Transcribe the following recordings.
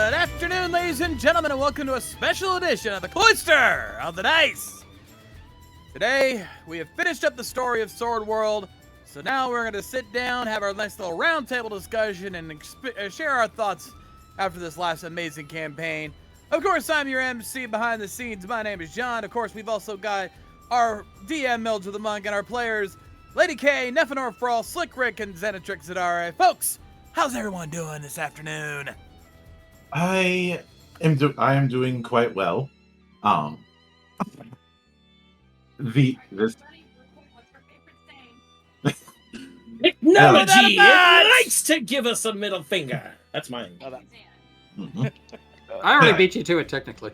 Good afternoon, ladies and gentlemen, and welcome to a special edition of the Cloister of the Dice. Today, we have finished up the story of Sword World, so now we're going to sit down, have our nice little roundtable discussion, and share our thoughts after this last amazing campaign. Of course, I'm your MC behind the scenes. My name is John. Of course, we've also got our DM, Mildred the Monk, and our players, Lady K, Nephenor Frost, Slick Rick, and Xenatrix Zadare. Folks, how's everyone doing this afternoon? I am doing quite well. Technology! It likes to give us a middle finger. That's mine. Mm-hmm. I already beat you to it, technically.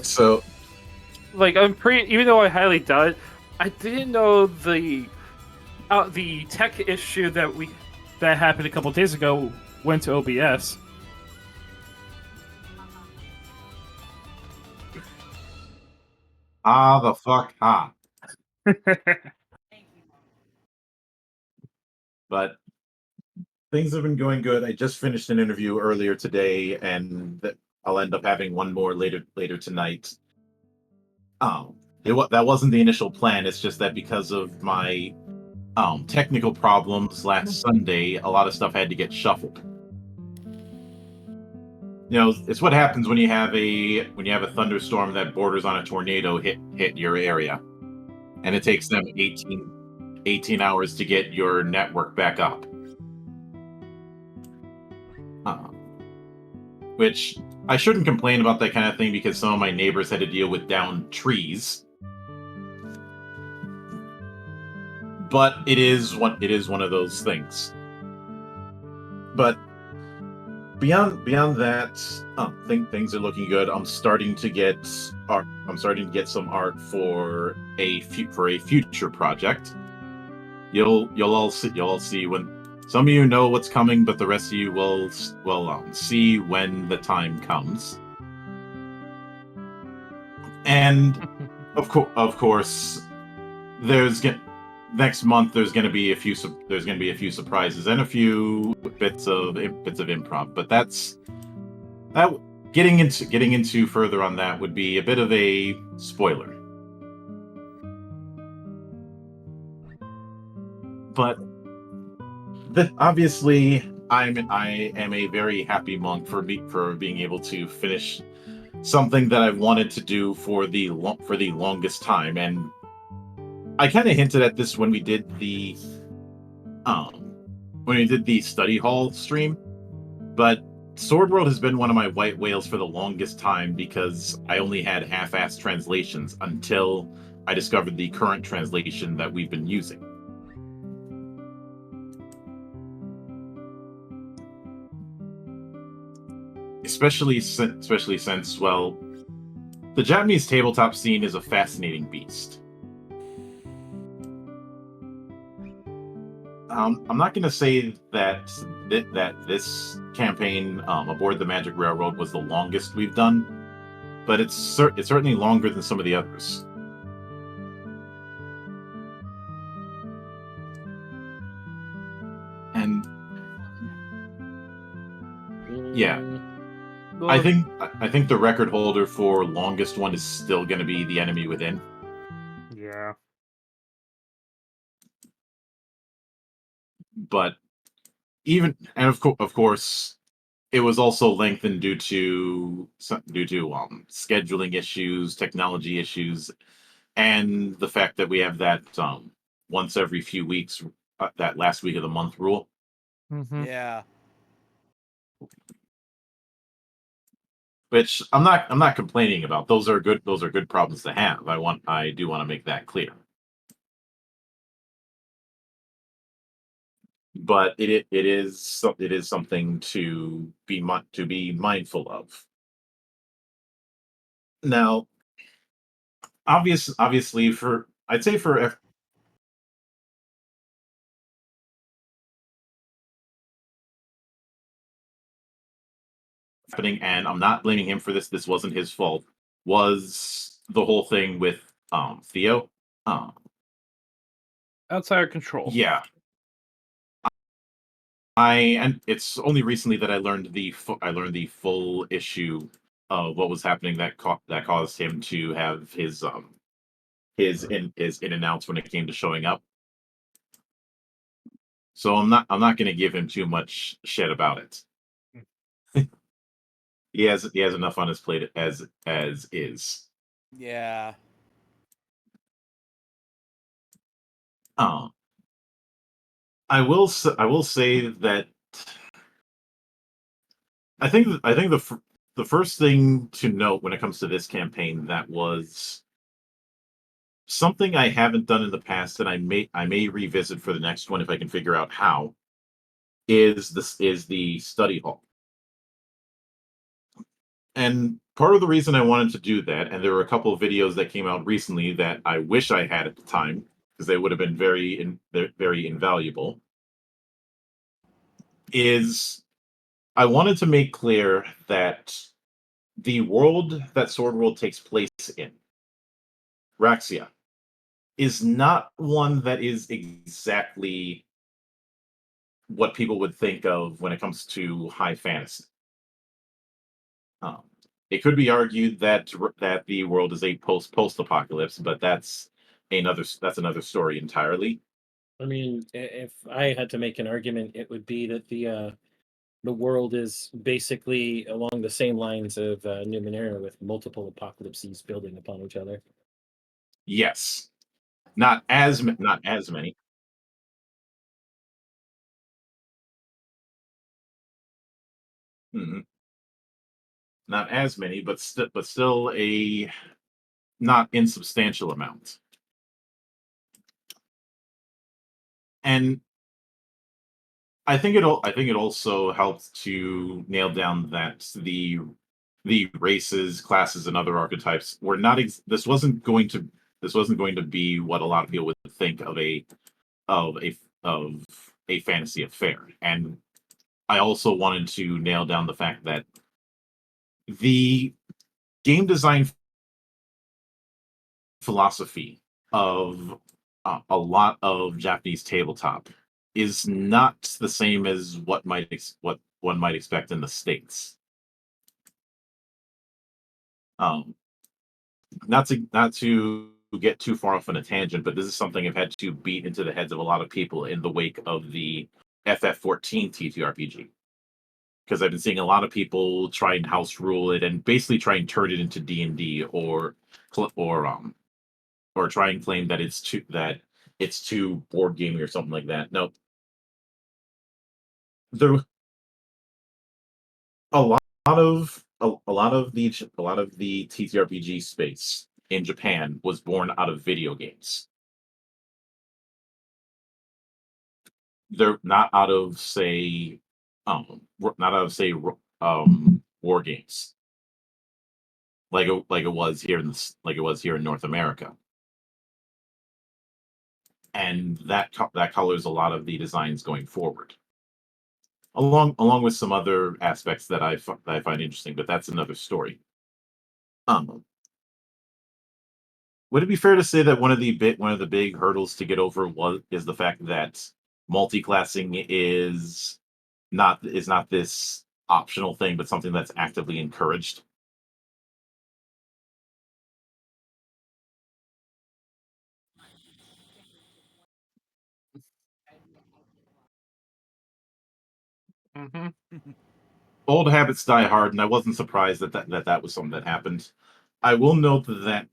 So, even though I highly doubt it, I didn't know the tech issue that happened a couple days ago went to OBS. the fuck, But things have been going good. I just finished an interview earlier today, and I'll end up having one more later tonight. That wasn't the initial plan. It's just that because of my technical problems last Sunday, a lot of stuff had to get shuffled. You know, it's what happens when you have a thunderstorm that borders on a tornado hit your area, and it takes them 18 hours to get your network back up. Which I shouldn't complain about that kind of thing because some of my neighbors had to deal with downed trees. But it is one of those things. But beyond that, things are looking good. I'm starting to get art. I'm starting to get some art for a future project. You'll all see when some of you know what's coming, but the rest of you will see when the time comes. And of course, next month there's going to be a few surprises and a few bits of improv. But getting into further on that would be a bit of a spoiler. But obviously, I am a very happy monk for being able to finish something that I've wanted to do for the longest time, and I kind of hinted at this when we did the study hall stream. But Sword World has been one of my white whales for the longest time because I only had half-assed translations until I discovered the current translation that we've been using. Especially since, well, the Japanese tabletop scene is a fascinating beast. I'm not going to say that this campaign aboard the Magic Railroad was the longest we've done, but it's certainly longer than some of the others. And yeah. I think the record holder for longest one is still going to be The Enemy Within. Yeah. But of course, it was also lengthened due to scheduling issues, technology issues, and the fact that we have that once every few weeks, that last week of the month rule. Mm-hmm. Yeah. Which I'm not complaining about. Those are good problems to have. I do want to make that clear. But it is something to be mindful of. Now, obviously, I'd say for happening, and I'm not blaming him for this. This wasn't his fault. Was the whole thing with Theo? Outside of control. Yeah. and it's only recently that I learned the full issue of what was happening that caused him to have his in and outs when it came to showing up. So I'm not going to give him too much shit about it. He has enough on his plate as is. Yeah. Um, I will say that I think the first thing to note when it comes to this campaign that was something I haven't done in the past that I may revisit for the next one if I can figure out how is the study hall. And part of the reason I wanted to do that, and there were a couple of videos that came out recently that I wish I had at the time because they would have been very invaluable, is I wanted to make clear that the world that Sword World takes place in, Raxia, is not one that is exactly what people would think of when it comes to high fantasy. Um, it could be argued that the world is a post apocalypse, but that's another story entirely. I mean, if I had to make an argument, it would be that the world is basically along the same lines of Numenera, with multiple apocalypses building upon each other. Yes, not as many. Mhm. Not as many, but still a not insubstantial amount. And I think it also helped to nail down that the races, classes, and other archetypes were not. This wasn't going to be what a lot of people would think of a fantasy affair. And I also wanted to nail down the fact that the game design philosophy of a lot of Japanese tabletop is not the same as what one might expect in the states. Um, not to get too far off on a tangent, but this is something I've had to beat into the heads of a lot of people in the wake of the FF14 TTRPG, because I've been seeing a lot of people try and house rule it and basically try and turn it into D&D or try and claim that it's too board gaming or something like that. No, there a lot of the TTRPG space in Japan was born out of video games. They're not out of say, not out of say, war games like it was here in North America, and that colors a lot of the designs going forward, along with some other aspects that I find interesting. But that's another story. Um, would it be fair to say that one of the big hurdles to get over is the fact that multi-classing is not this optional thing, but something that's actively encouraged? Hmm. Old habits die hard, and I wasn't surprised that was something that happened. I will note that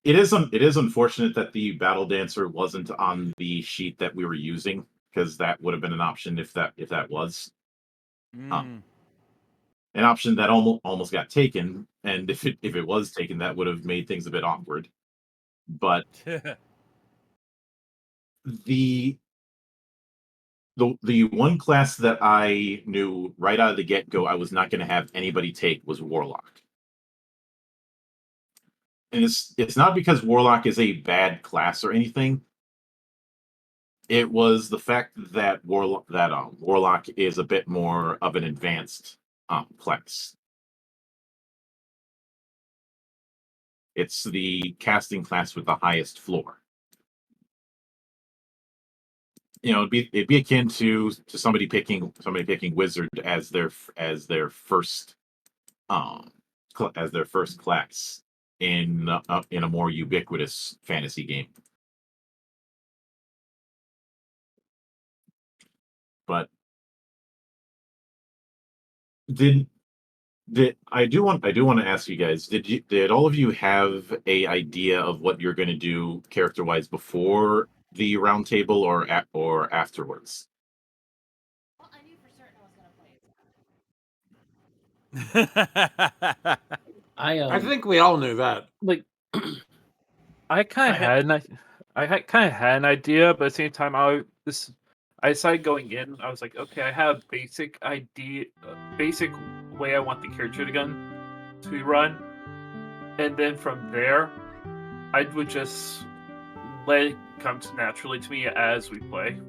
it is unfortunate that the battle dancer wasn't on the sheet that we were using, because that would have been an option if that was um, Mm. an option that almost got taken, and if it was taken, that would have made things a bit awkward. But the the one class that I knew right out of the get go I was not going to have anybody take was Warlock. And it's not because Warlock is a bad class or anything. It was the fact that Warlock is a bit more of an advanced class. It's the casting class with the highest floor. it'd be akin to somebody picking wizard as their first as their first class in a more ubiquitous fantasy game. But did I do want to ask you guys, did all of you have a idea of what you're going to do character wise before the round table or afterwards? I think we all knew that. Like, I kind of had an idea, but at the same time, I decided going in. I was like, okay, I have basic idea, basic way I want the character to run, and then from there, I would just let it come naturally to me as we play.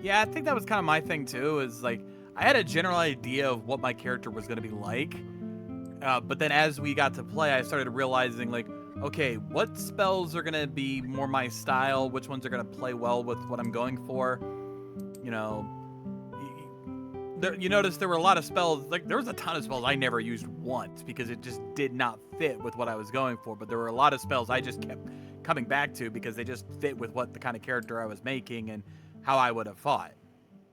Yeah, I think that was kind of my thing too. Is like I had a general idea of what my character was going to be like, but then as we got to play, I started realizing like, okay, what spells are going to be more my style? Which ones are going to play well with what I'm going for? You know, you notice there were a lot of spells. Like there was a ton of spells I never used once because it just did not fit with what I was going for. But there were a lot of spells I just kept coming back to because they just fit with what the kind of character I was making and how I would have fought.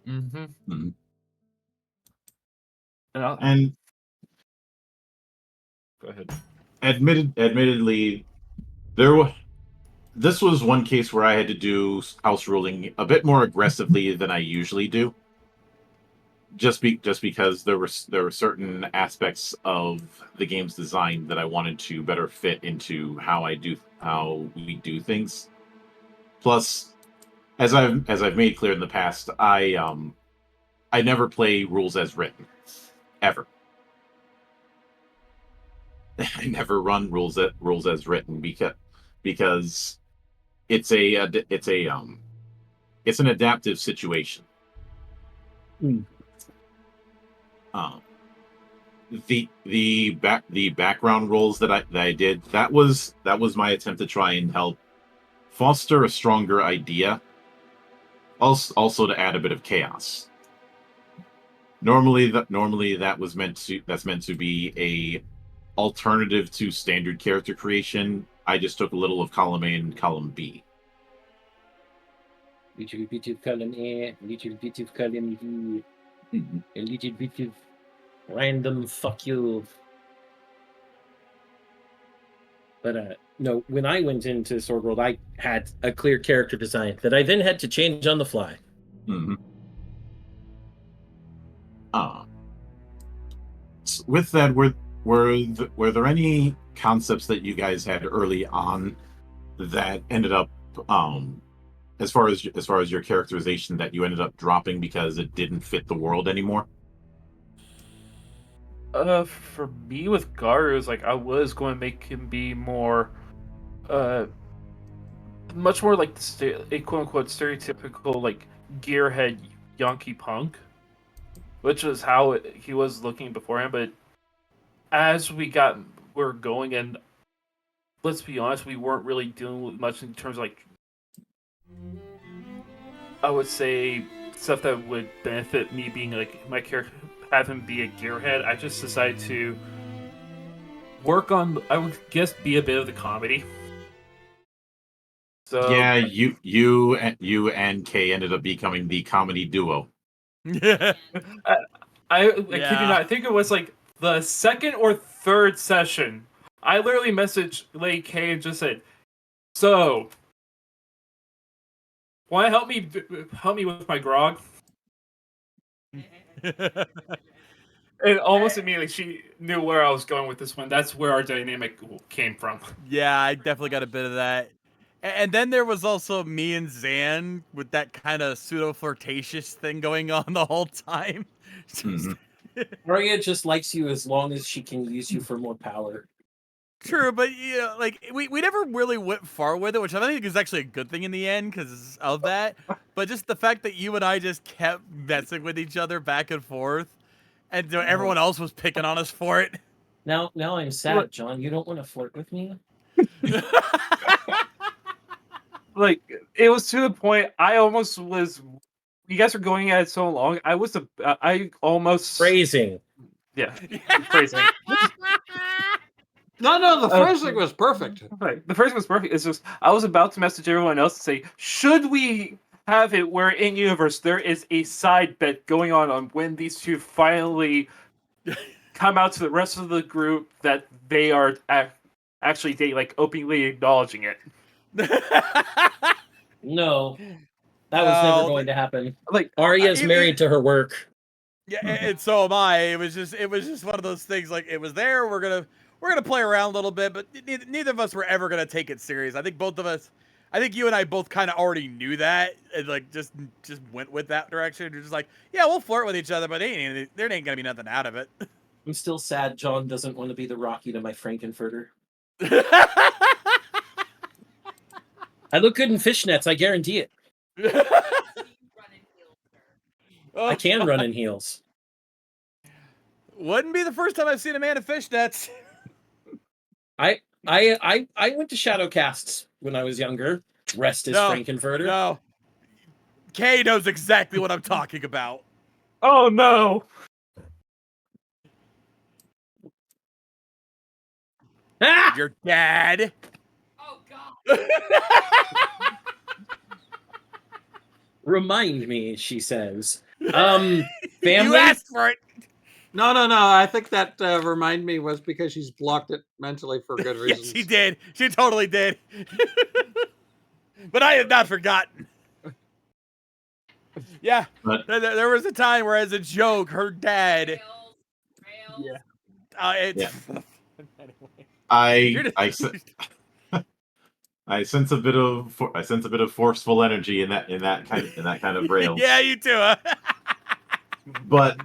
Mm-hmm. Mm-hmm. And go ahead. Admittedly, this was one case where I had to do house ruling a bit more aggressively than I usually do. Just because there were certain aspects of the game's design that I wanted to better fit into how we do things. Plus, as I've made clear in the past, I never play rules as written, ever. I never run rules as written because it's an adaptive situation. Mm. The background roles that I did, that was my attempt to try and help foster a stronger idea, also to add a bit of chaos. Normally that's meant to be a alternative to standard character creation. I just took a little of column A and column B. Little bit of column A, little bit of column B, a little bit of random fuck you. But no, when I went into Sword World, I had a clear character design that I then had to change on the fly. Mm-hmm. With that, were there any concepts that you guys had early on that ended up, as far as your characterization, that you ended up dropping because it didn't fit the world anymore? For me with Gar, it was like I was going to make him be more, much more like a quote unquote stereotypical like gearhead Yankee punk, which was how he was looking beforehand. But as we're going, and let's be honest, we weren't really doing with much in terms of like, I would say, stuff that would benefit me being like my character, have him be a gearhead. I just decided to work on, I would guess, be a bit of the comedy. So Yeah, you and Kay ended up becoming the comedy duo. Yeah. I kid you not, I think it was like the second or third session. I literally messaged Lady K and just said, "So, want to help me with my grog?" And almost immediately she knew where I was going with this one. That's where our dynamic came from. Yeah, I definitely got a bit of that. And then there was also me and Zan with that kind of pseudo flirtatious thing going on the whole time. Mhm. Arya just likes you as long as she can use you for more power. True, but like we never really went far with it, which I think is actually a good thing in the end because of that. But just the fact that you and I just kept messing with each other back and forth, and everyone else was picking on us for it. Now I'm sad, John. You don't want to flirt with me? like it was to the point I almost was. You guys were going at it so long. I almost Phrasing. Yeah, phrasing. No, the phrasing was perfect. Right. The phrasing was perfect. It's just I was about to message everyone else to say, should we have it where in universe there is a side bet going on when these two finally come out to the rest of the group that they are actually dating, like openly acknowledging it. No, that was never going to happen. Like Arya's married to her work. Yeah, and so am I. It was just one of those things. Like, it was there. We're gonna play around a little bit, but neither of us were ever gonna take it serious. I think you and I both kind of already knew that, and like just went with that direction. You're just like, yeah, we'll flirt with each other, but there ain't gonna be nothing out of it. I'm still sad John doesn't want to be the Rocky to my Frankenfurter. I look good in fishnets, I guarantee it. I can run in heels. Wouldn't be the first time I've seen a man in fishnets. I went to Shadowcasts when I was younger. Rest is Frankenfurter. No. Kay knows exactly what I'm talking about. Oh no. Ah! Your dad. Oh god. Remind me, she says. Family. You asked for it. No. I think that remind me was because she's blocked it mentally for good reasons. Yes, she did. She totally did. But I have not forgotten. Yeah, But there was a time where, as a joke, her dad. Rails. Yeah. I sense a bit of forceful energy in that kind of rail. Yeah, you too. Huh? But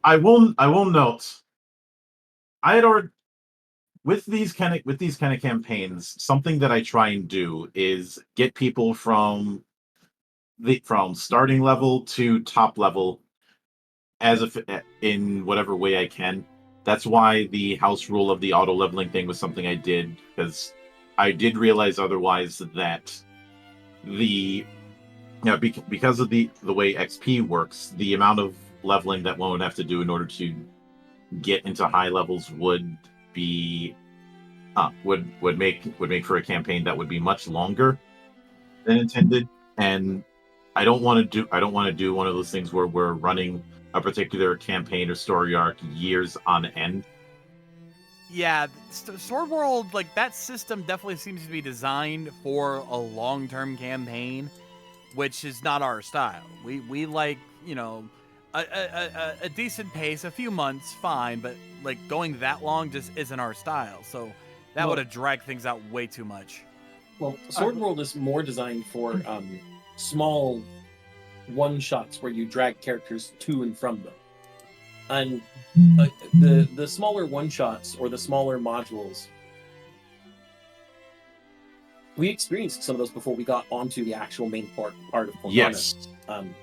I will note, I had already with these kind of campaigns, something that I try and do is get people from starting level to top level in whatever way I can. That's why the house rule of the auto leveling thing was something I did, because I did realize otherwise that because of the way XP works, the amount of leveling that one would have to do in order to get into high levels would make for a campaign that would be much longer than intended. And I don't want to do one of those things where we're running a particular campaign or story arc years on end. Yeah, Sword World, like, that system definitely seems to be designed for a long-term campaign, which is not our style. We like, a decent pace, a few months, fine, but like going that long just isn't our style. So that would have dragged things out way too much. Well, Sword World is more designed for small one-shots where you drag characters to and from them. And the smaller one-shots or the smaller modules, we experienced some of those before we got onto the actual main part of Cortana. Yes.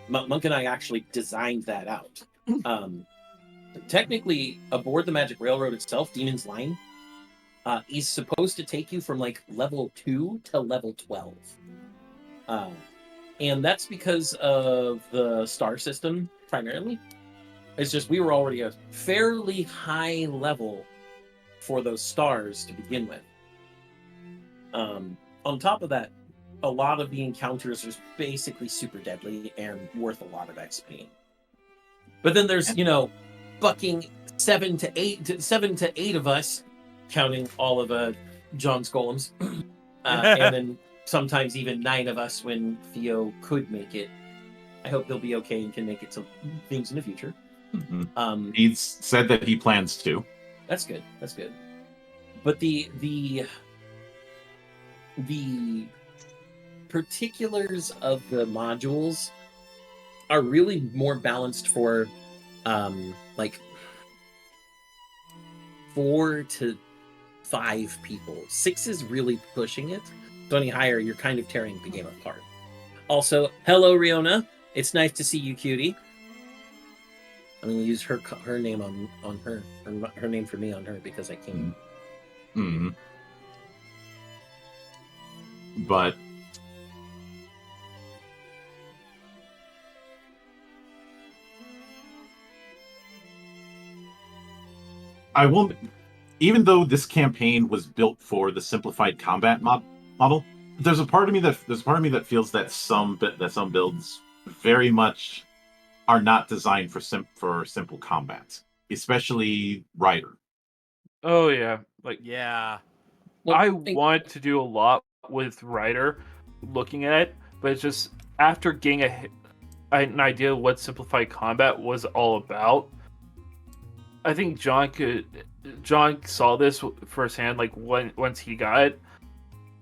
Monk and I actually designed that out. Technically, aboard the Magic Railroad itself, Demon's Line is supposed to take you from like level 2 to level 12. And that's because of the star system, primarily. It's just we were already a fairly high level for those stars to begin with. On top of that, a lot of the encounters are basically super deadly and worth a lot of XP. But then there's, bucking 7 to 8 of us, counting all of John's golems, and then sometimes even 9 of us when Theo could make it. I hope they'll be okay and can make it to things in the future. Mm-hmm. He's said that he plans to. That's good. But the particulars of the modules are really more balanced for like 4 to 5 people. 6 is really pushing it. So any higher, you're kind of tearing the game apart. Also, hello Riona. It's nice to see you, cutie. I'm gonna use her name on her name for me on her because I can. Mm-hmm. But I won't. Even though this campaign was built for the simplified combat model, there's a part of me that feels that some builds very much are not designed for simple combat, especially Rider. Oh yeah, like Yeah. Well, I want to do a lot with Ryder, looking at it, but it's just after getting an idea of what simplified combat was all about. I think John saw this firsthand. Like once he got it,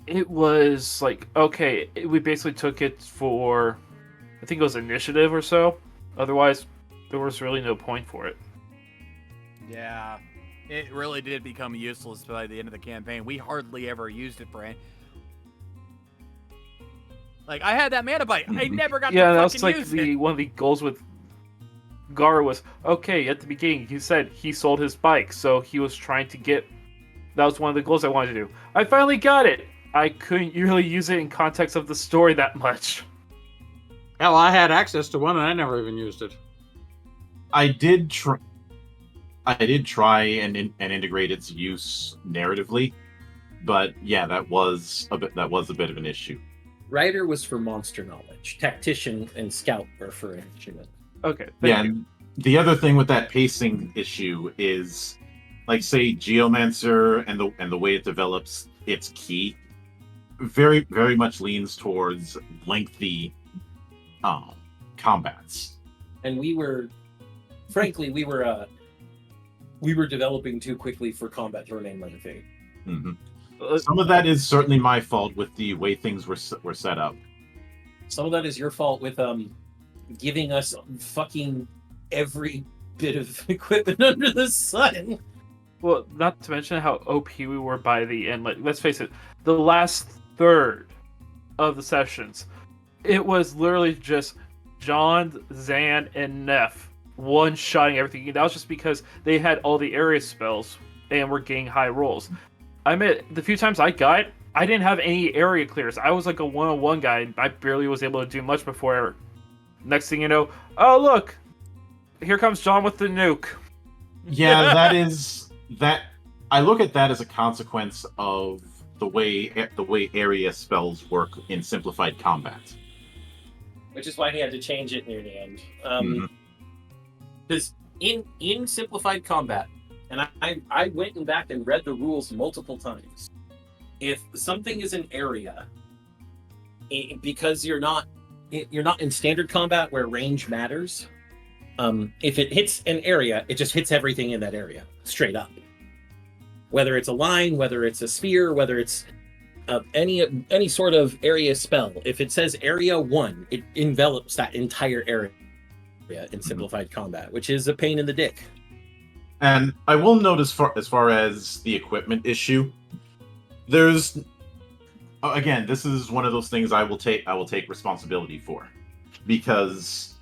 it was like okay. We basically took it for, I think it was initiative or so. Otherwise, there was really no point for it. Yeah. It really did become useless by the end of the campaign. We hardly ever used it for any. Like, I had that mana bite. I never got to Yeah, fucking that's like use it. one of the goals with Gar was okay at the beginning. He said he sold his bike, so he was trying to get. That was one of the goals I wanted to do. I finally got it. I couldn't really use it in context of the story that much. Hell, I had access to one and I never even used it. I did try and integrate its use narratively, but yeah, that was a bit of an issue. Rider was for monster knowledge. Tactician and scout were for instrument. Okay. Yeah, and the other thing with that pacing issue is, like, say, Geomancer and the way it develops its key very, very much leans towards lengthy combats. And we were developing too quickly for combat to remain motivated. Mm-hmm. Some of that is certainly my fault with the way things were set up. Some of that is your fault with giving us fucking every bit of equipment under the sun. Well, not to mention how OP we were by the end. Like, let's face it, the last third of the sessions, it was literally just John, Zan, and Neff one-shotting everything. That was just because they had all the area spells and were getting high rolls. I admit, the few times I got it, I didn't have any area clears. I was like a one-on-one guy, and I barely was able to do much before. Next thing you know, oh look, here comes John with the nuke. Yeah, that. I look at that as a consequence of the way area spells work in simplified combat. Which is why he had to change it near the end. Because in simplified combat, and I went back and read the rules multiple times. If something is an area, because you're not in standard combat where range matters, if it hits an area, it just hits everything in that area straight up. Whether it's a line, whether it's a sphere, whether it's any sort of area spell, if it says area 1, it envelops that entire area in simplified combat, which is a pain in the dick. And I will note as far as the equipment issue, there's again, this is one of those things I will take responsibility for, because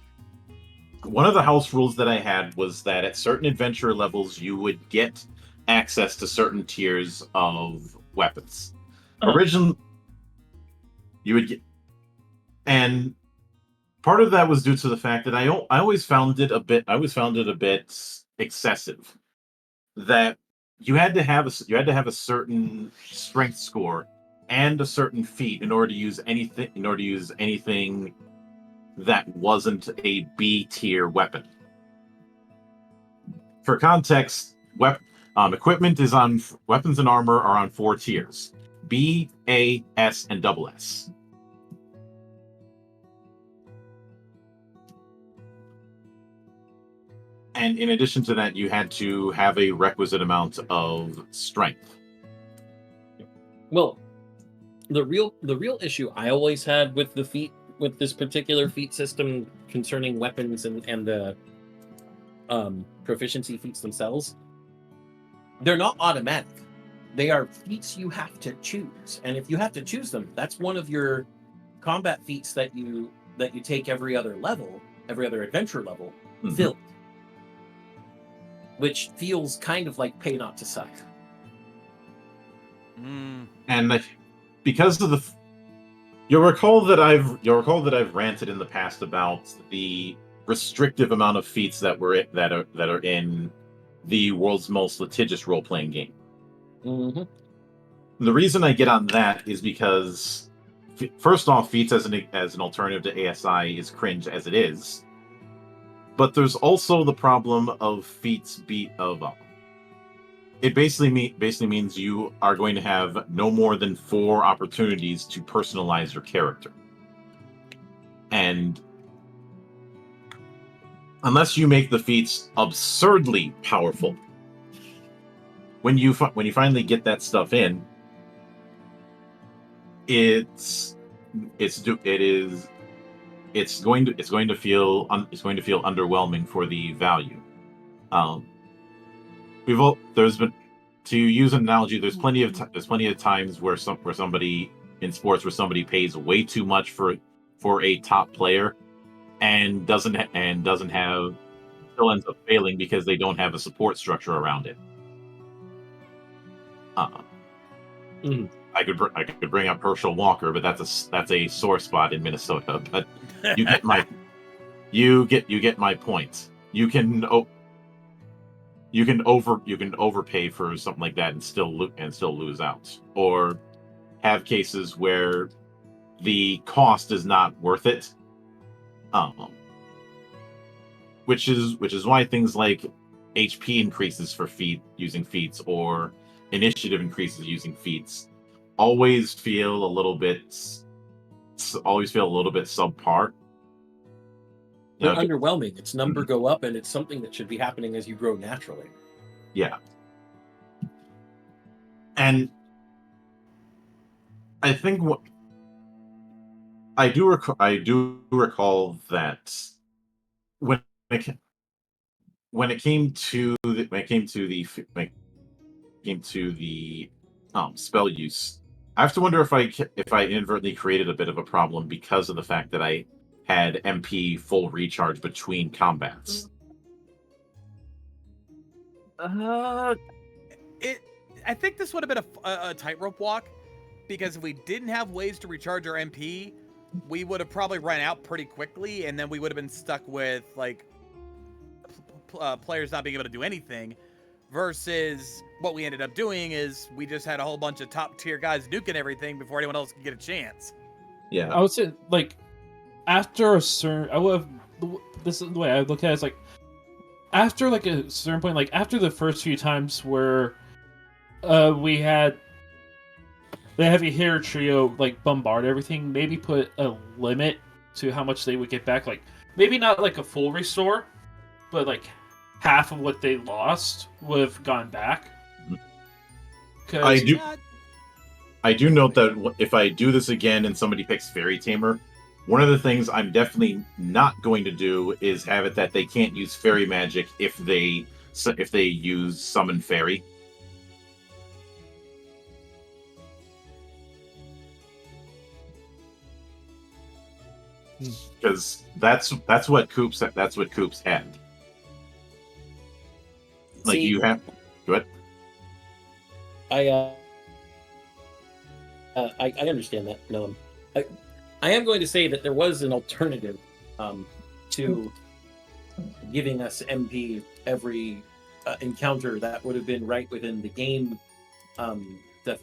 one of the house rules that I had was that at certain adventure levels you would get access to certain tiers of weapons. Originally, you would get, and part of that was due to the fact that I always found it a bit excessive. That you had to have a certain strength score and a certain feat in order to use anything that wasn't a B tier weapon. For context, equipment is on weapons and armor are on 4 tiers: B, A, S, and double S. And in addition to that, you had to have a requisite amount of strength. Well, the real issue I always had with this particular feat system concerning weapons and the proficiency feats themselves, they're not automatic. They are feats you have to choose, and if you have to choose them, that's one of your combat feats that you take every other adventure level, filled. Which feels kind of like pay not to suck. And because of you'll recall that I've ranted in the past about the restrictive amount of feats that are in the world's most litigious role-playing game. Mm-hmm. The reason I get on that is because, first off, feats as an alternative to ASI is cringe as it is. But there's also the problem of feats it basically means you are going to have no more than 4 opportunities to personalize your character. And unless you make the feats absurdly powerful, when you finally get that stuff in, it's going to feel underwhelming for the value. There's been, to use an analogy, there's plenty of times where somebody in sports where somebody pays way too much for a top player and doesn't have still ends up failing because they don't have a support structure around it. I could bring up Herschel Walker, but that's a sore spot in Minnesota. But you get my point. You can overpay for something like that and still lose out, or have cases where the cost is not worth it. Which is why things like HP increases for using feats, or initiative increases using feats, always feel a little bit subpar. They're underwhelming. Its number go up, and it's something that should be happening as you grow naturally. Yeah. And I think I do recall that when it came to the spell use, I have to wonder if I inadvertently created a bit of a problem because of the fact that I had MP full recharge between combats. I think this would have been a tightrope walk, because if we didn't have ways to recharge our MP, we would have probably run out pretty quickly, and then we would have been stuck with like players not being able to do anything. Versus what we ended up doing is we just had a whole bunch of top tier guys nuking everything before anyone else could get a chance. Yeah, I would say, like, after a certain, this is the way I look at it, is like, after like a certain point, like after the first few times where we had the heavy hitter trio like bombard everything, maybe put a limit to how much they would get back. Like, maybe not like a full restore, but like half of what they lost would have gone back. I do note that if I do this again and somebody picks Fairy Tamer, one of the things I'm definitely not going to do is have it that they can't use fairy magic if they use Summon Fairy. Because that's what Coops had. Like, you have. Go ahead. I understand that. No, I am going to say that there was an alternative to giving us MP every encounter that would have been right within the game, the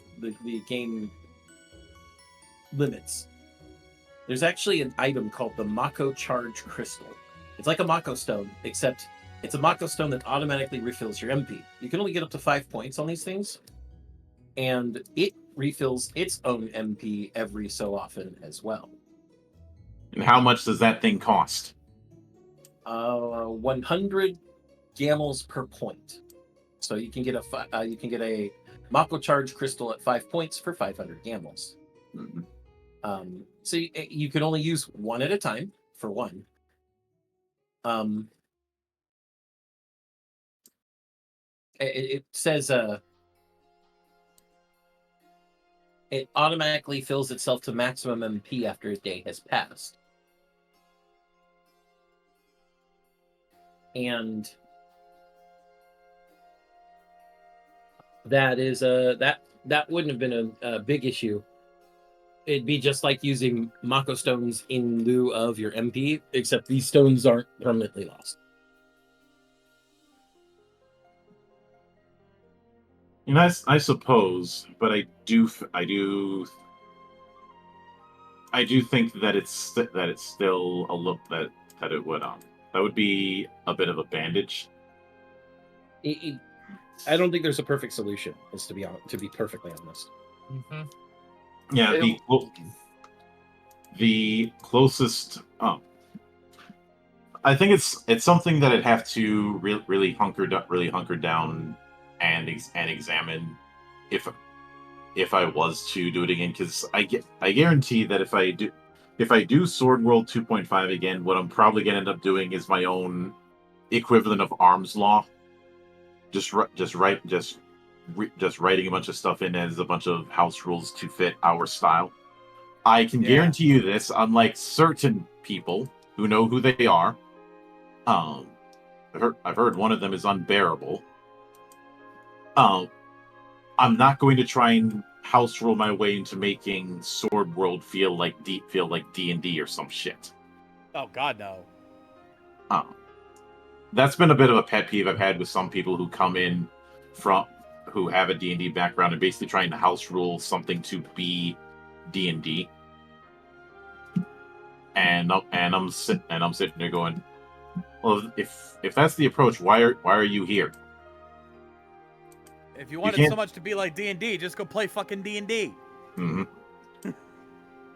game limits. There's actually an item called the Mako Charge Crystal. It's like a Mako Stone, except it's a Mako Stone that automatically refills your MP. You can only get up to 5 points on these things, and it refills its own MP every so often as well. And how much does that thing cost? 100 gamels per point. So you can get a Mako Charge Crystal at 5 points for 500 gamels. Mm-hmm. So you can only use one at a time for one. It says it automatically fills itself to maximum MP after a day has passed. And that is that wouldn't have been a big issue. It'd be just like using Mako stones in lieu of your MP, except these stones aren't permanently lost. And I suppose, but I do think that it's still a look that it would that would be a bit of a bandage. I don't think there's a perfect solution. Is to be perfectly honest. Mm-hmm. Yeah, the closest. I think it's something that I'd have to really hunker down and examine if I was to do it again, because I guarantee that if I do Sword World 2.5 again, what I'm probably gonna end up doing is my own equivalent of Arms Law. Just writing a bunch of stuff in as a bunch of house rules to fit our style. I can guarantee you this, unlike certain people who know who they are. I've heard one of them is unbearable. I'm not going to try and house rule my way into making Sword World feel like D&D or some shit. Oh God, no. That's been a bit of a pet peeve I've had with some people who come in who have a D&D background and basically trying to house rule something to be D&D. And I'm sitting there going, well, if that's the approach, why are you here? If you wanted so much to be like D&D, just go play fucking D&D. Mm-hmm.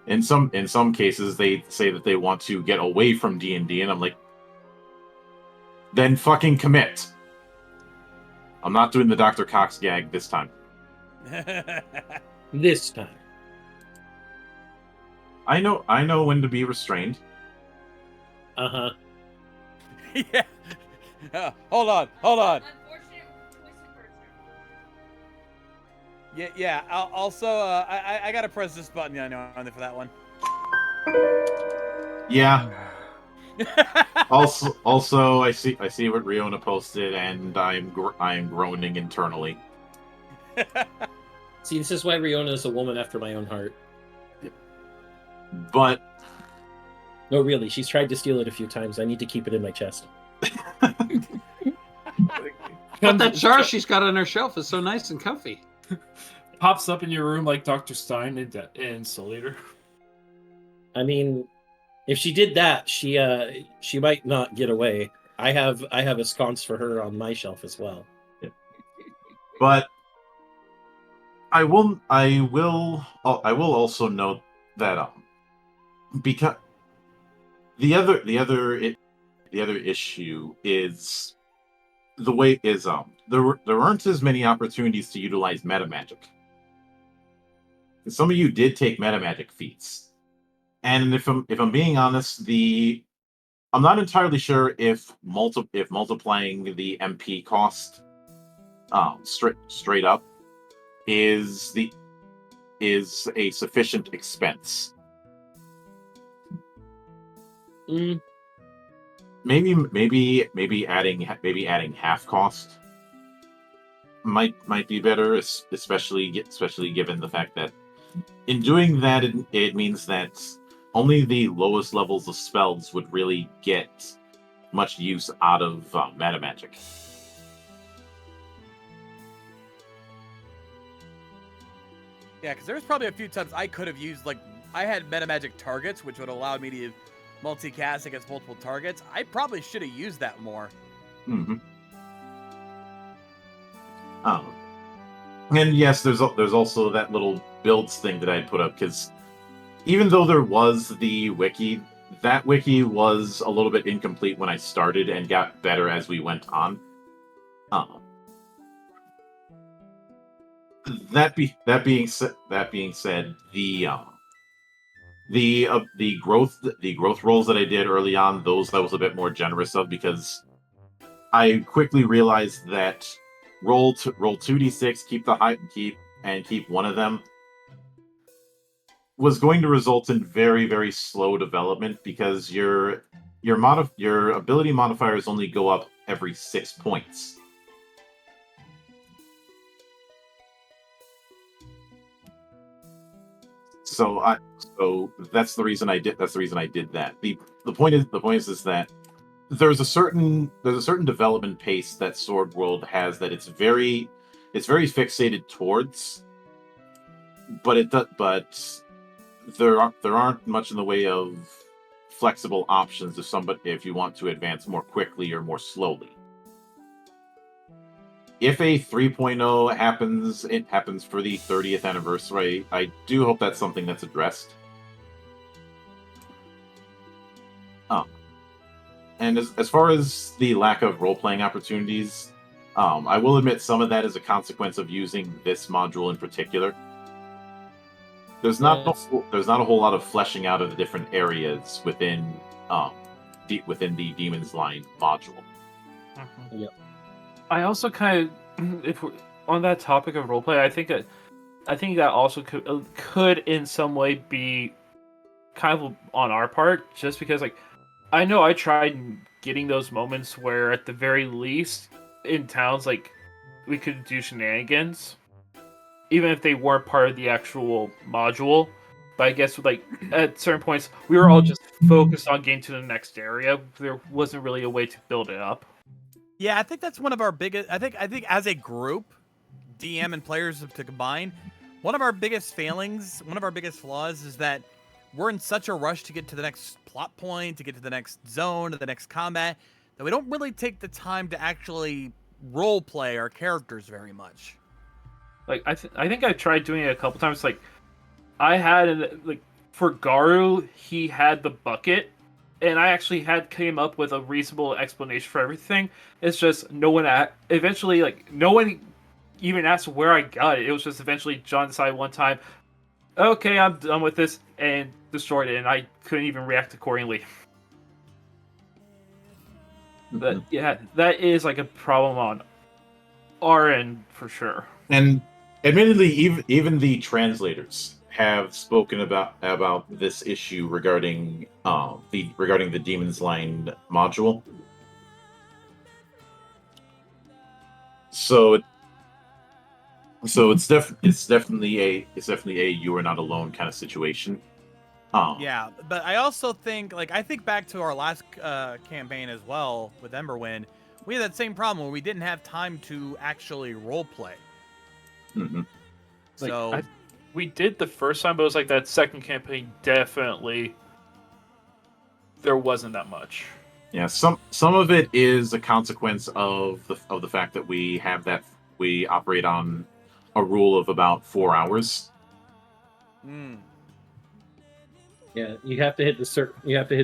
In some cases, they say that they want to get away from D&D, and I'm like, then fucking commit. I'm not doing the Dr. Cox gag this time. This time. I know when to be restrained. Uh-huh. Yeah. Hold on. Unfortunate twisted person. Yeah. I gotta press this button. I know for that one. Yeah. Also, I see what Riona posted, and I'm groaning internally. See, this is why Riona is a woman after my own heart. But no, really, she's tried to steal it a few times. I need to keep it in my chest. But that jar she's got on her shelf is so nice and comfy. Pops up in your room like Dr. Stein in Insulator. I mean, if she did that, she might not get away. I have a sconce for her on my shelf as well. Yeah. But I will also note that because the other issue is there aren't as many opportunities to utilize metamagic. Some of you did take metamagic feats, and if I'm being honest, I'm not entirely sure if multiplying the MP cost straight up is a sufficient expense. Maybe adding half cost might be better, especially given the fact that in doing that it means that only the lowest levels of spells would really get much use out of metamagic. Yeah, because there's probably a few times I could have used, I had metamagic targets, which would allow me to multicast against multiple targets. I probably should have used that more. Mm-hmm. And yes, there's also that little builds thing that I put up, because even though there was the wiki, that wiki was a little bit incomplete when I started and got better as we went on. That being said, the growth rolls that I did early on, those I was a bit more generous of, because I quickly realized that roll 2d6, keep the height, keep one of them, was going to result in very, very slow development, because your ability modifiers only go up every 6 points. So that's the reason I did that. The point is that there's a certain development pace that Sword World has, that it's very very fixated towards, but there aren't much in the way of flexible options if you want to advance more quickly or more slowly. If a 3.0 happens, it happens for the 30th anniversary. I do hope that's something that's addressed. And as far as the lack of role-playing opportunities, I will admit some of that is a consequence of using this module in particular. There's not a whole lot of fleshing out of the different areas within the Demon's Line module. Mm-hmm. Yep. I also kind of, if we're on that topic of roleplay, I think that also could in some way be kind of on our part, just because like I know I tried getting those moments where at the very least in towns like we could do shenanigans, even if they weren't part of the actual module. But I guess like at certain points we were all just focused on getting to the next area. There wasn't really a way to build it up. Yeah, I think that's one of our biggest. I think as a group, DM and players to combine, one of our biggest failings, one of our biggest flaws is that we're in such a rush to get to the next plot point, to get to the next zone, to the next combat, that we don't really take the time to actually role play our characters very much. Like I think I tried doing it a couple times. Like I had like for Garu, he had the bucket. And I actually came up with a reasonable explanation for everything. It's just no one even asked where I got it. It was just eventually John decided one time, okay, I'm done with this, and destroyed it, and I couldn't even react accordingly. Mm-hmm. But yeah, that is like a problem on our end for sure. And admittedly, even the translators have spoken about this issue regarding the Demon's Line module. So it's definitely a you are not alone kind of situation. Yeah, but I also think I think back to our last campaign as well with Emberwind. We had that same problem where we didn't have time to actually role play. Mm-hmm. So we did the first time, but it was like that second campaign. Definitely, there wasn't that much. Yeah, some of it is a consequence of the fact that we operate on a rule of about 4 hours. Yeah, you have to hit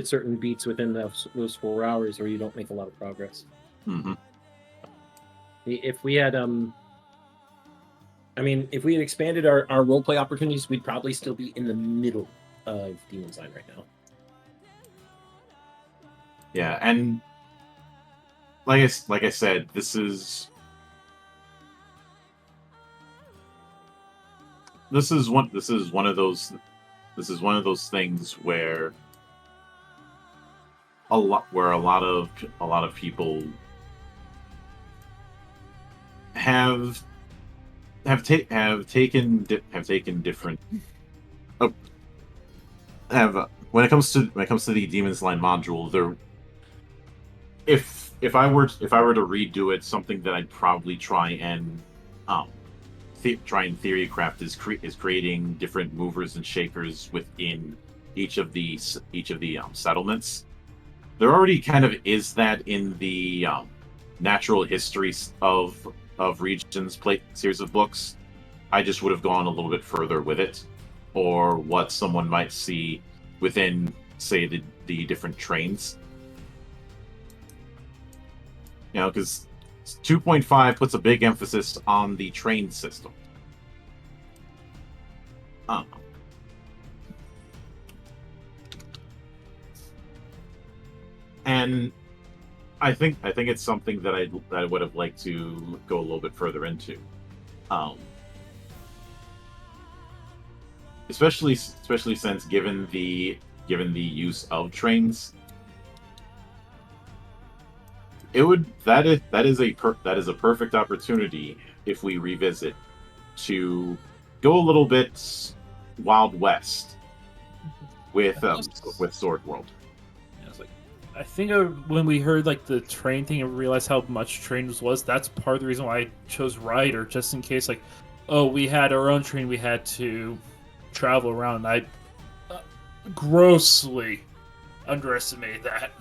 certain beats within those 4 hours, or you don't make a lot of progress. Mm-hmm. If we had if we had expanded our roleplay opportunities, we'd probably still be in the middle of Demon's Line right now. Yeah, and like I said, this is one of those things where a lot of people have taken different when it comes to the Demon's Line module. If I were to redo it, something that I'd probably try and theory craft is creating different movers and shakers within each of the settlements. There already kind of is that in the natural history of regions series of books. I just would have gone a little bit further with it, or what someone might see within, say, the different trains. You know, because 2.5 puts a big emphasis on the train system. And I think it's something that I would have liked to go a little bit further into, especially since given the use of trains, that is a perfect opportunity if we revisit to go a little bit Wild West with Sword World. Yeah, it's like I think when we heard like the train thing and realized how much train was, that's part of the reason why I chose Rider, just in case like, oh, we had our own train we had to travel around. I grossly underestimated that.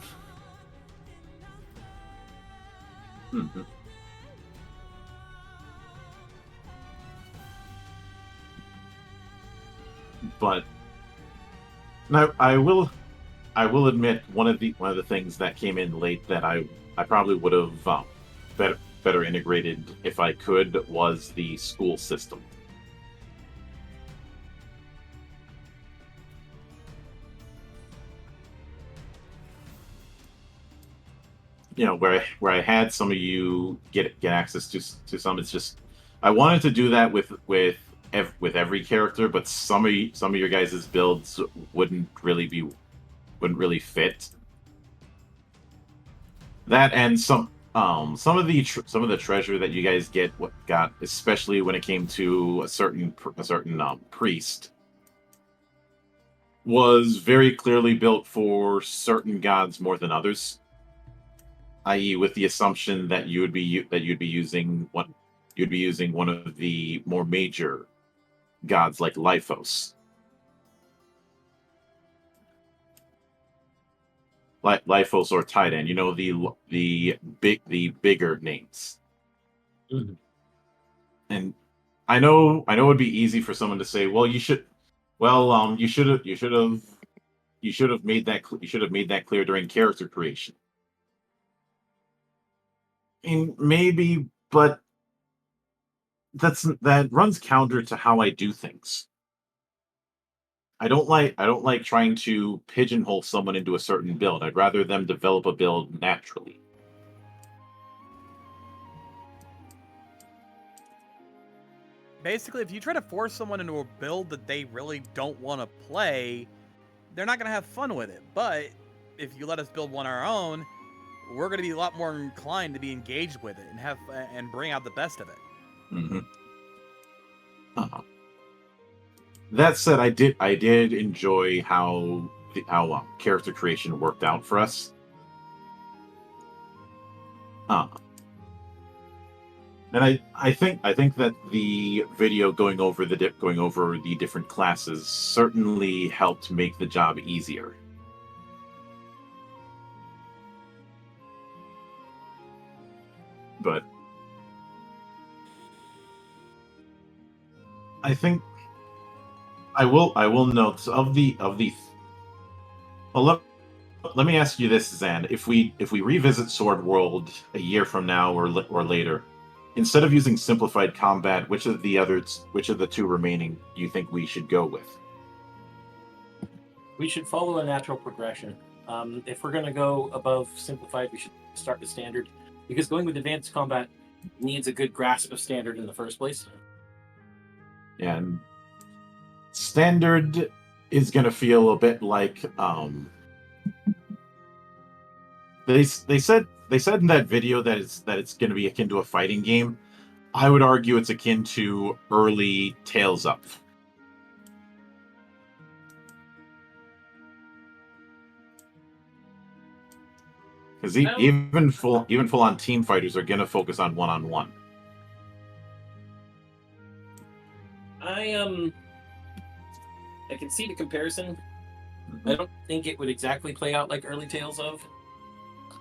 Mhm. But now I will admit one of the things that came in late that I probably would have better integrated if I could was the school system. You know, where I had some of you get access to some. It's just I wanted to do that with every character, but some of your guys' builds wouldn't really fit. That and some of some of the treasure that you guys got, especially when it came to a certain priest, was very clearly built for certain gods more than others. I.e., with the assumption that you'd be using one of the more major gods like Lyphos. Lyphos or Titan, you know, the bigger names. Mhm. And I know it'd be easy for someone to say, well, you should have made that clear during character creation. I mean, maybe, but that runs counter to how I do things. I don't like trying to pigeonhole someone into a certain build. I'd rather them develop a build naturally. Basically, if you try to force someone into a build that they really don't want to play, they're not going to have fun with it. But if you let us build one our own, we're going to be a lot more inclined to be engaged with it and bring out the best of it. Mm-hmm. That said, I did enjoy how character creation worked out for us. Uh, and I think that the video going over the different classes certainly helped make the job easier. But I think I will note of the well, let me ask you this, Zan. If we revisit Sword World a year from now or later, instead of using simplified combat, which of the two remaining do you think we should go with? We should follow a natural progression. If we're going to go above simplified, we should start with standard, because going with advanced combat needs a good grasp of standard in the first place. And standard is going to feel a bit like they said in that video that it's going to be akin to a fighting game. I would argue it's akin to early Tales Up. Because even full on team fighters are going to focus on one-on-one. I can see the comparison. I don't think it would exactly play out like early Tales of.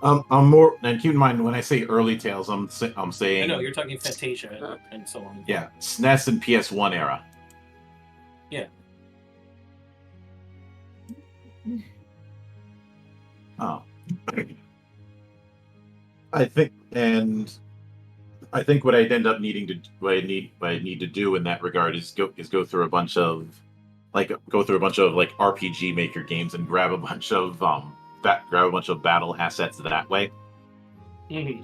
I'm more, and keep in mind when I say early Tales, I'm saying I know you're talking Fantasia and so on. yeah, SNES and PS1 era. Yeah. Oh, I think what I'd end up needing to what I need to do in that regard is go through a bunch of like RPG Maker games and grab a bunch of battle assets that way. Mm-hmm.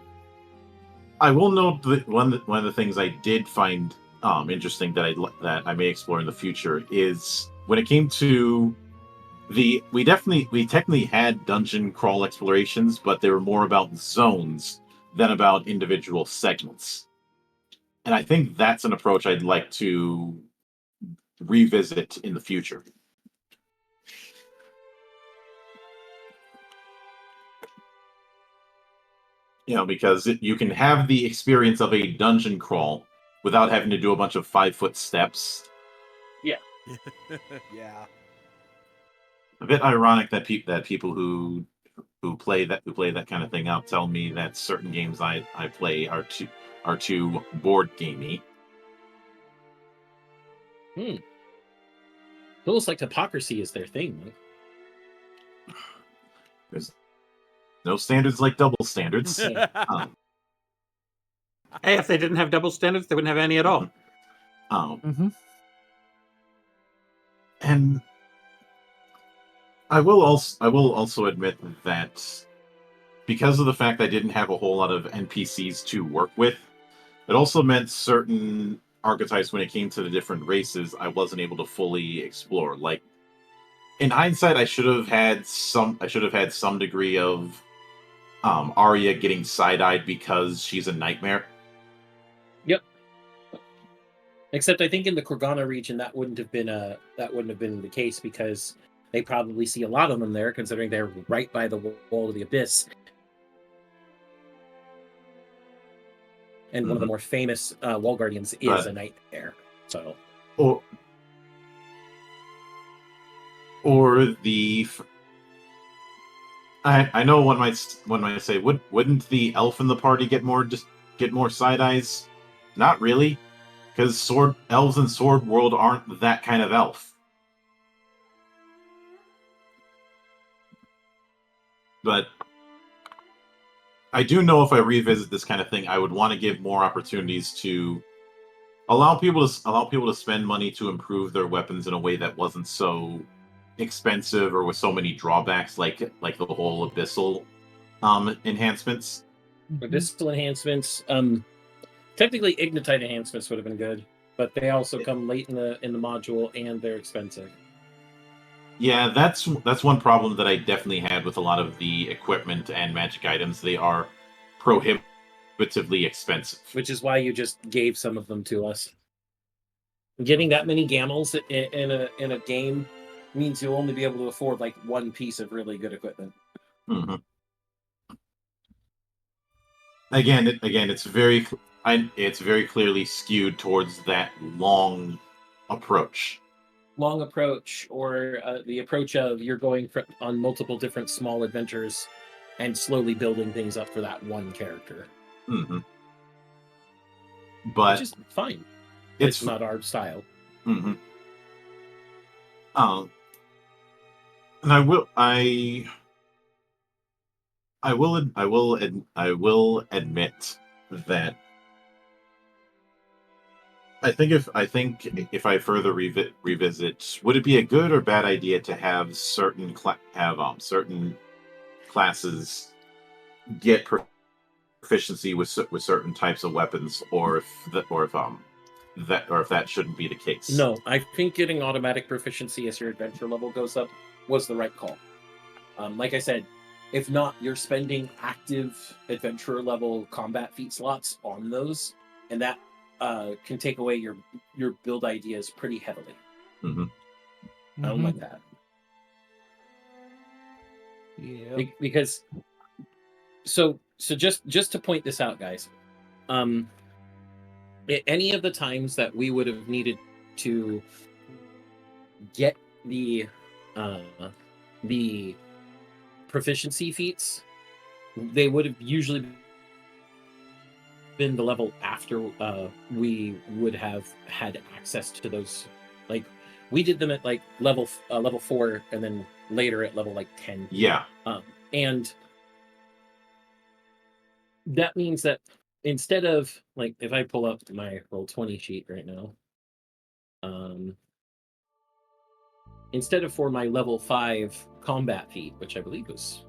I will note that one of the things I did find interesting that I may explore in the future is when it came to we technically had dungeon crawl explorations, but they were more about zones than about individual segments. And I think that's an approach I'd like to revisit in the future. because you can have the experience of a dungeon crawl without having to do a bunch of 5-foot steps. Yeah. A bit ironic that people who play that kind of thing out tell me that certain games I play are too board gamey. It looks like hypocrisy is their thing, though. There's no standards like double standards. Hey, if they didn't have double standards, they wouldn't have any at all. And I will also admit that because of the fact I didn't have a whole lot of NPCs to work with, it also meant certain archetypes when it came to the different races I wasn't able to fully explore. Like in hindsight, I should have had some degree of Arya getting side-eyed because she's a nightmare. Yep. Except I think in the Kurgana region that wouldn't have been the case, because they probably see a lot of them there, considering they're right by the wall of the abyss. And one of the more famous wall guardians is a nightmare. So, or the I know one might say, wouldn't the elf in the party get more side eyes? Not really, because elves in Sword World aren't that kind of elf. But I do know if I revisit this kind of thing, I would want to give more opportunities to allow people to spend money to improve their weapons in a way that wasn't so expensive or with so many drawbacks, like the whole abyssal enhancements. Abyssal enhancements, technically ignitite enhancements would have been good, but they also come late in the module and they're expensive. Yeah, that's one problem that I definitely had with a lot of the equipment and magic items. They are prohibitively expensive. Which is why you just gave some of them to us. Getting that many gamels in a game means you'll only be able to afford like one piece of really good equipment. Mm-hmm. Again, it's very clearly skewed towards that long approach. Long approach, or the approach of you're going on multiple different small adventures and slowly building things up for that one character. Mm-hmm. But which is fine. It's not our style. Mm-hmm. And I will admit that I think if I further revisit, would it be a good or bad idea to have certain classes get proficiency with certain types of weapons, or if that shouldn't be the case? No, I think getting automatic proficiency as your adventure level goes up was the right call. Like I said, if not, you're spending active adventurer level combat feat slots on those, and that can take away your build ideas pretty heavily. Mm-hmm. I don't like that. Yeah. Because so just to point this out, guys, any of the times that we would have needed to get the proficiency feats, they would have usually been the level after we would have had access to those. Like, we did them at like level 4, and then later at level like 10. Yeah. And that means that instead of, like, if I pull up my Roll20 sheet right now, instead of for my level 5 combat feat, which I believe was,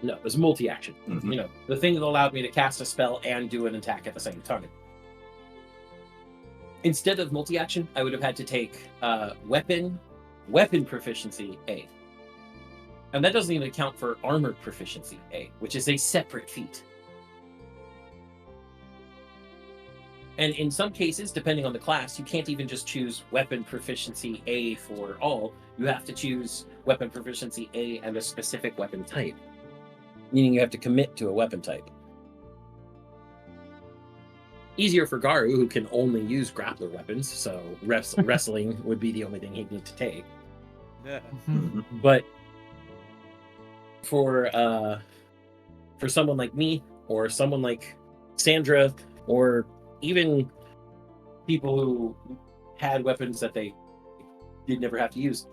no, it was multi-action. Mm-hmm. You know, the thing that allowed me to cast a spell and do an attack at the same time. Instead of multi-action, I would have had to take weapon proficiency A. And that doesn't even account for armor proficiency A, which is a separate feat. And in some cases, depending on the class, you can't even just choose weapon proficiency A for all. You have to choose weapon proficiency A and a specific weapon type, meaning you have to commit to a weapon type. Easier for Garu, who can only use grappler weapons, so wrestling would be the only thing he'd need to take. Yeah. But for someone like me, or someone like Sandra, or even people who had weapons that they did never have to use,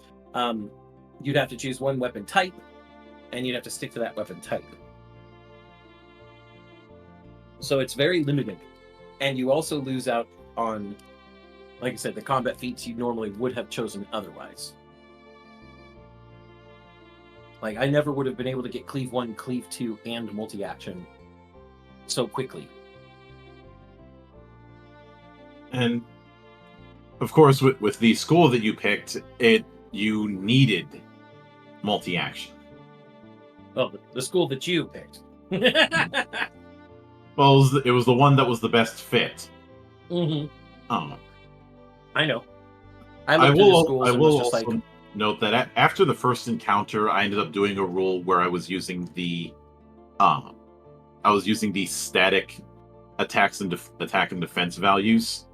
you'd have to choose one weapon type, and you'd have to stick to that weapon type. So it's very limited. And you also lose out on, like I said, the combat feats you normally would have chosen otherwise. Like, I never would have been able to get Cleave 1, Cleave 2, and multi-action so quickly. And of course, with the school that you picked, you needed multi-action. Well, the school that you picked. Well, it was the one that was the best fit. Mm-hmm. Oh. I know. I looked at the schools and was just also like, note that after the first encounter, I ended up doing a rule where I was using the static attack and defense values.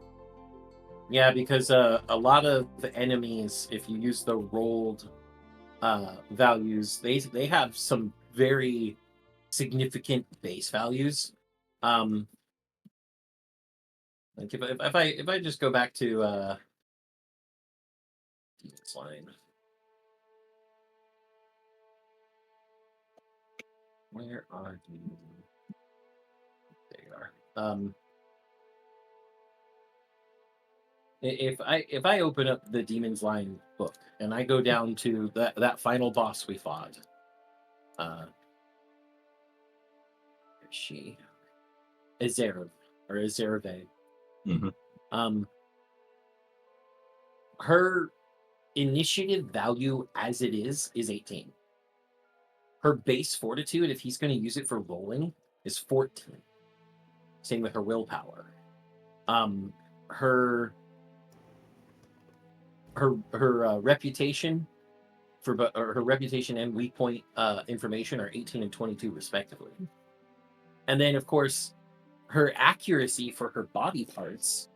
yeah, because a lot of the enemies, if you use the rolled values, they have some very significant base values. Like if I just go back to Demon's Line, where are you? There you are. If I open up the Demon's Line book and I go down to that final boss we fought, she Azerav or Azerave. Mm-hmm. Her initiative value as it is 18. Her base fortitude, if he's going to use it for rolling, is 14. Same with her willpower. Her reputation her reputation and weak point information are 18 and 22 respectively. And then of course her accuracy for her body parts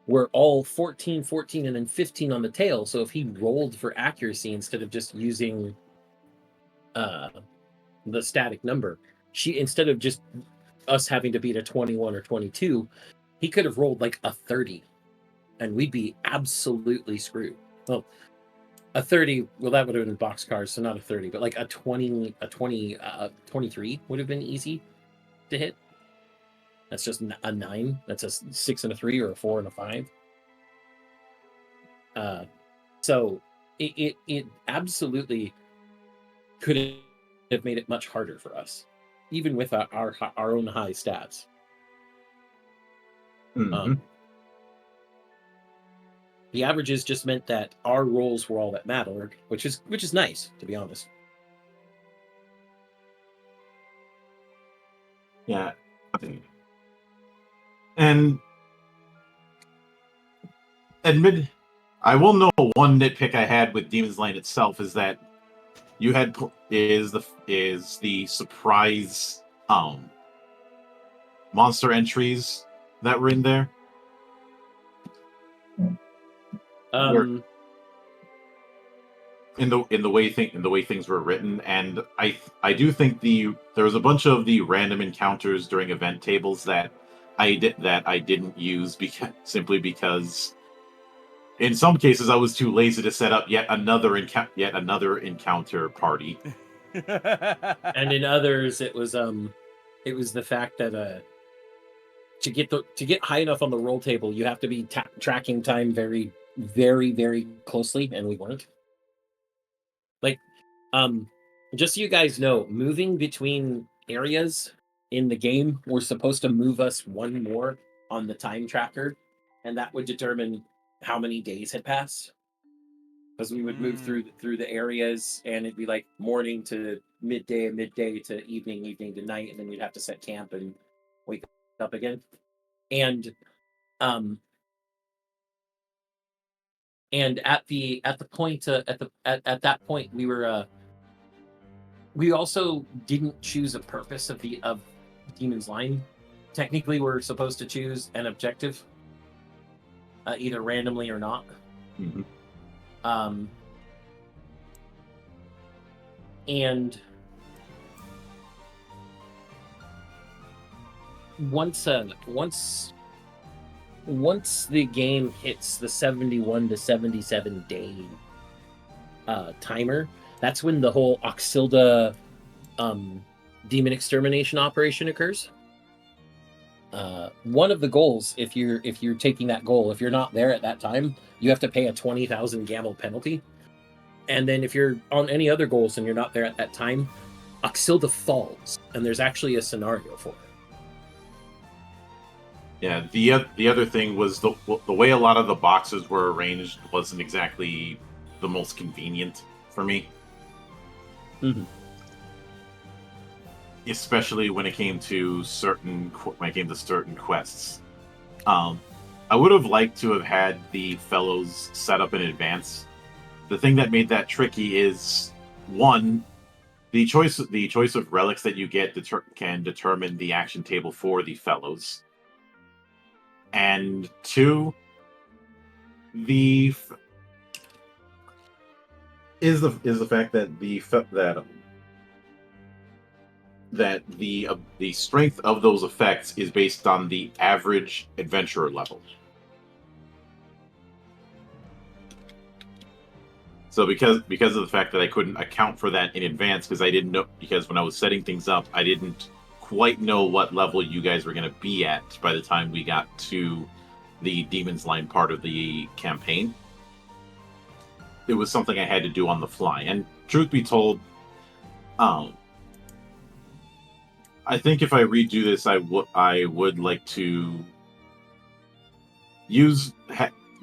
were all 14, 14, and then 15 on the tail. So if he rolled for accuracy instead of just using the static number, instead of just us having to beat a 21 or 22, he could have rolled like a 30 and we'd be absolutely screwed. Well, a 30, well, that would have been boxcars, so not a 30, but like a 23 would have been easy to hit. That's just a 9. That's a 6 and a 3 or a 4 and a 5. So it absolutely could have made it much harder for us, even with our own high stats. Mm-hmm. The averages just meant that our rolls were all that mattered, which is nice, to be honest. Yeah. And I will know one nitpick I had with Demon's Lane itself is that you had is the surprise monster entries that were in there. In the way things were written, and I do think there was a bunch of the random encounters during event tables that I didn't use because in some cases I was too lazy to set up yet another encounter party. And in others it was the fact that to get high enough on the roll table, you have to be tracking time very, very, very closely, and we weren't. Like, just so you guys know, moving between areas in the game were supposed to move us one more on the time tracker, and that would determine how many days had passed. Because we would move through the areas, and it'd be like morning to midday, midday to evening, evening to night, and then we'd have to set camp and wake up again. And And at that point, we also didn't choose a purpose of Demon's Line. Technically, we're supposed to choose an objective, either randomly or not. Mm-hmm. And once the game hits the 71 to 77 day timer, that's when the whole Oxilda demon extermination operation occurs. One of the goals, if you're taking that goal, if you're not there at that time, you have to pay a 20,000 gamble penalty. And then if you're on any other goals and you're not there at that time, Oxilda falls, and there's actually a scenario for it. Yeah, the other thing was the way a lot of the boxes were arranged wasn't exactly the most convenient for me. Mm-hmm. Especially when it came to certain quests. I would have liked to have had the fellows set up in advance. The thing that made that tricky is, one, the choice of relics that you get can determine the action table for the fellows, and two, the fact that the strength of those effects is based on the average adventurer level. So because of the fact that I couldn't account for that in advance, because I didn't know, because when I was setting things up, I didn't quite know what level you guys were going to be at by the time we got to the Demon's Line part of the campaign. It was something I had to do on the fly. And truth be told, I think if I redo this, I would like to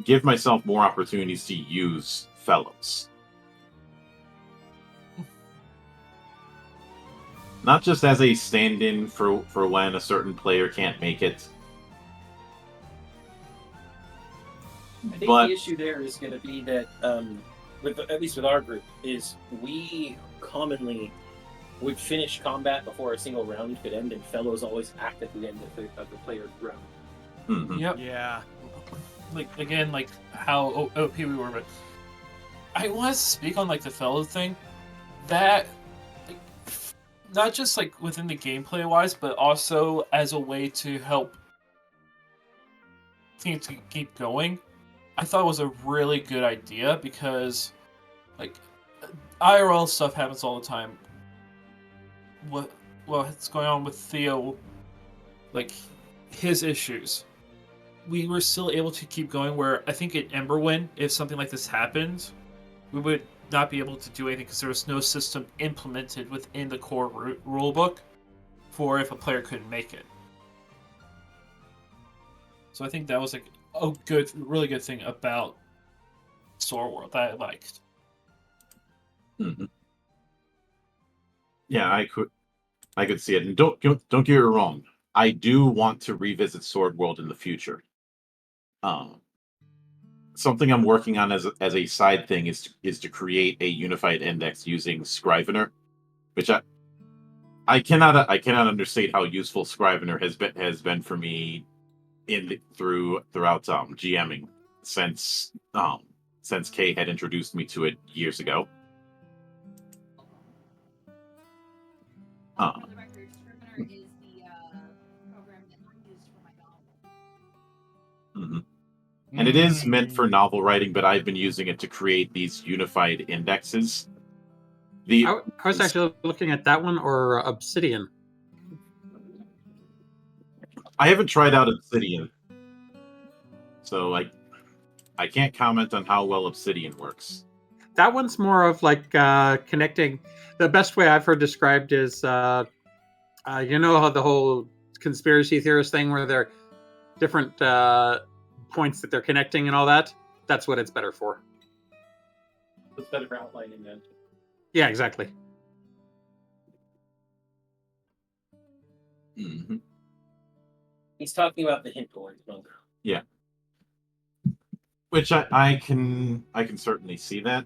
give myself more opportunities to use fellows. Not just as a stand-in for when a certain player can't make it. I think the issue there is going to be that, at least with our group, is we commonly would finish combat before a single round could end, and fellows always act at the end of the player round. Mm-hmm. Yep. Yeah. Like how OP we were, but I want to speak on like the fellow thing. That not just like within the gameplay wise, but also as a way to help things to keep going. I thought it was a really good idea because, like, IRL stuff happens all the time. What's going on with Theo, like, his issues. We were still able to keep going, where I think at Emberwind, if something like this happened, we would not be able to do anything because there was no system implemented within the core rulebook for if a player couldn't make it. So I think that was like a really good thing about Sword World that I liked. Mm-hmm. Yeah, I could see it, and don't get me wrong. I do want to revisit Sword World in the future. Something I'm working on as a side thing is to create a unified index using Scrivener, which I cannot understate how useful Scrivener has been for me throughout GMing since Kay had introduced me to it years ago. For the record, Scrivener is the program that I used for my novel. Mm-hmm. And it is meant for novel writing, but I've been using it to create these unified indexes. I was actually looking at that one or Obsidian. I haven't tried out Obsidian, so I can't comment on how well Obsidian works. That one's more of like connecting. The best way I've heard described is, you know how the whole conspiracy theorist thing where they're different points that they're connecting and all that? That's what it's better for. It's better for outlining that. Yeah, exactly. Mm-hmm. He's talking about the hint board. Yeah. Which I can certainly see that.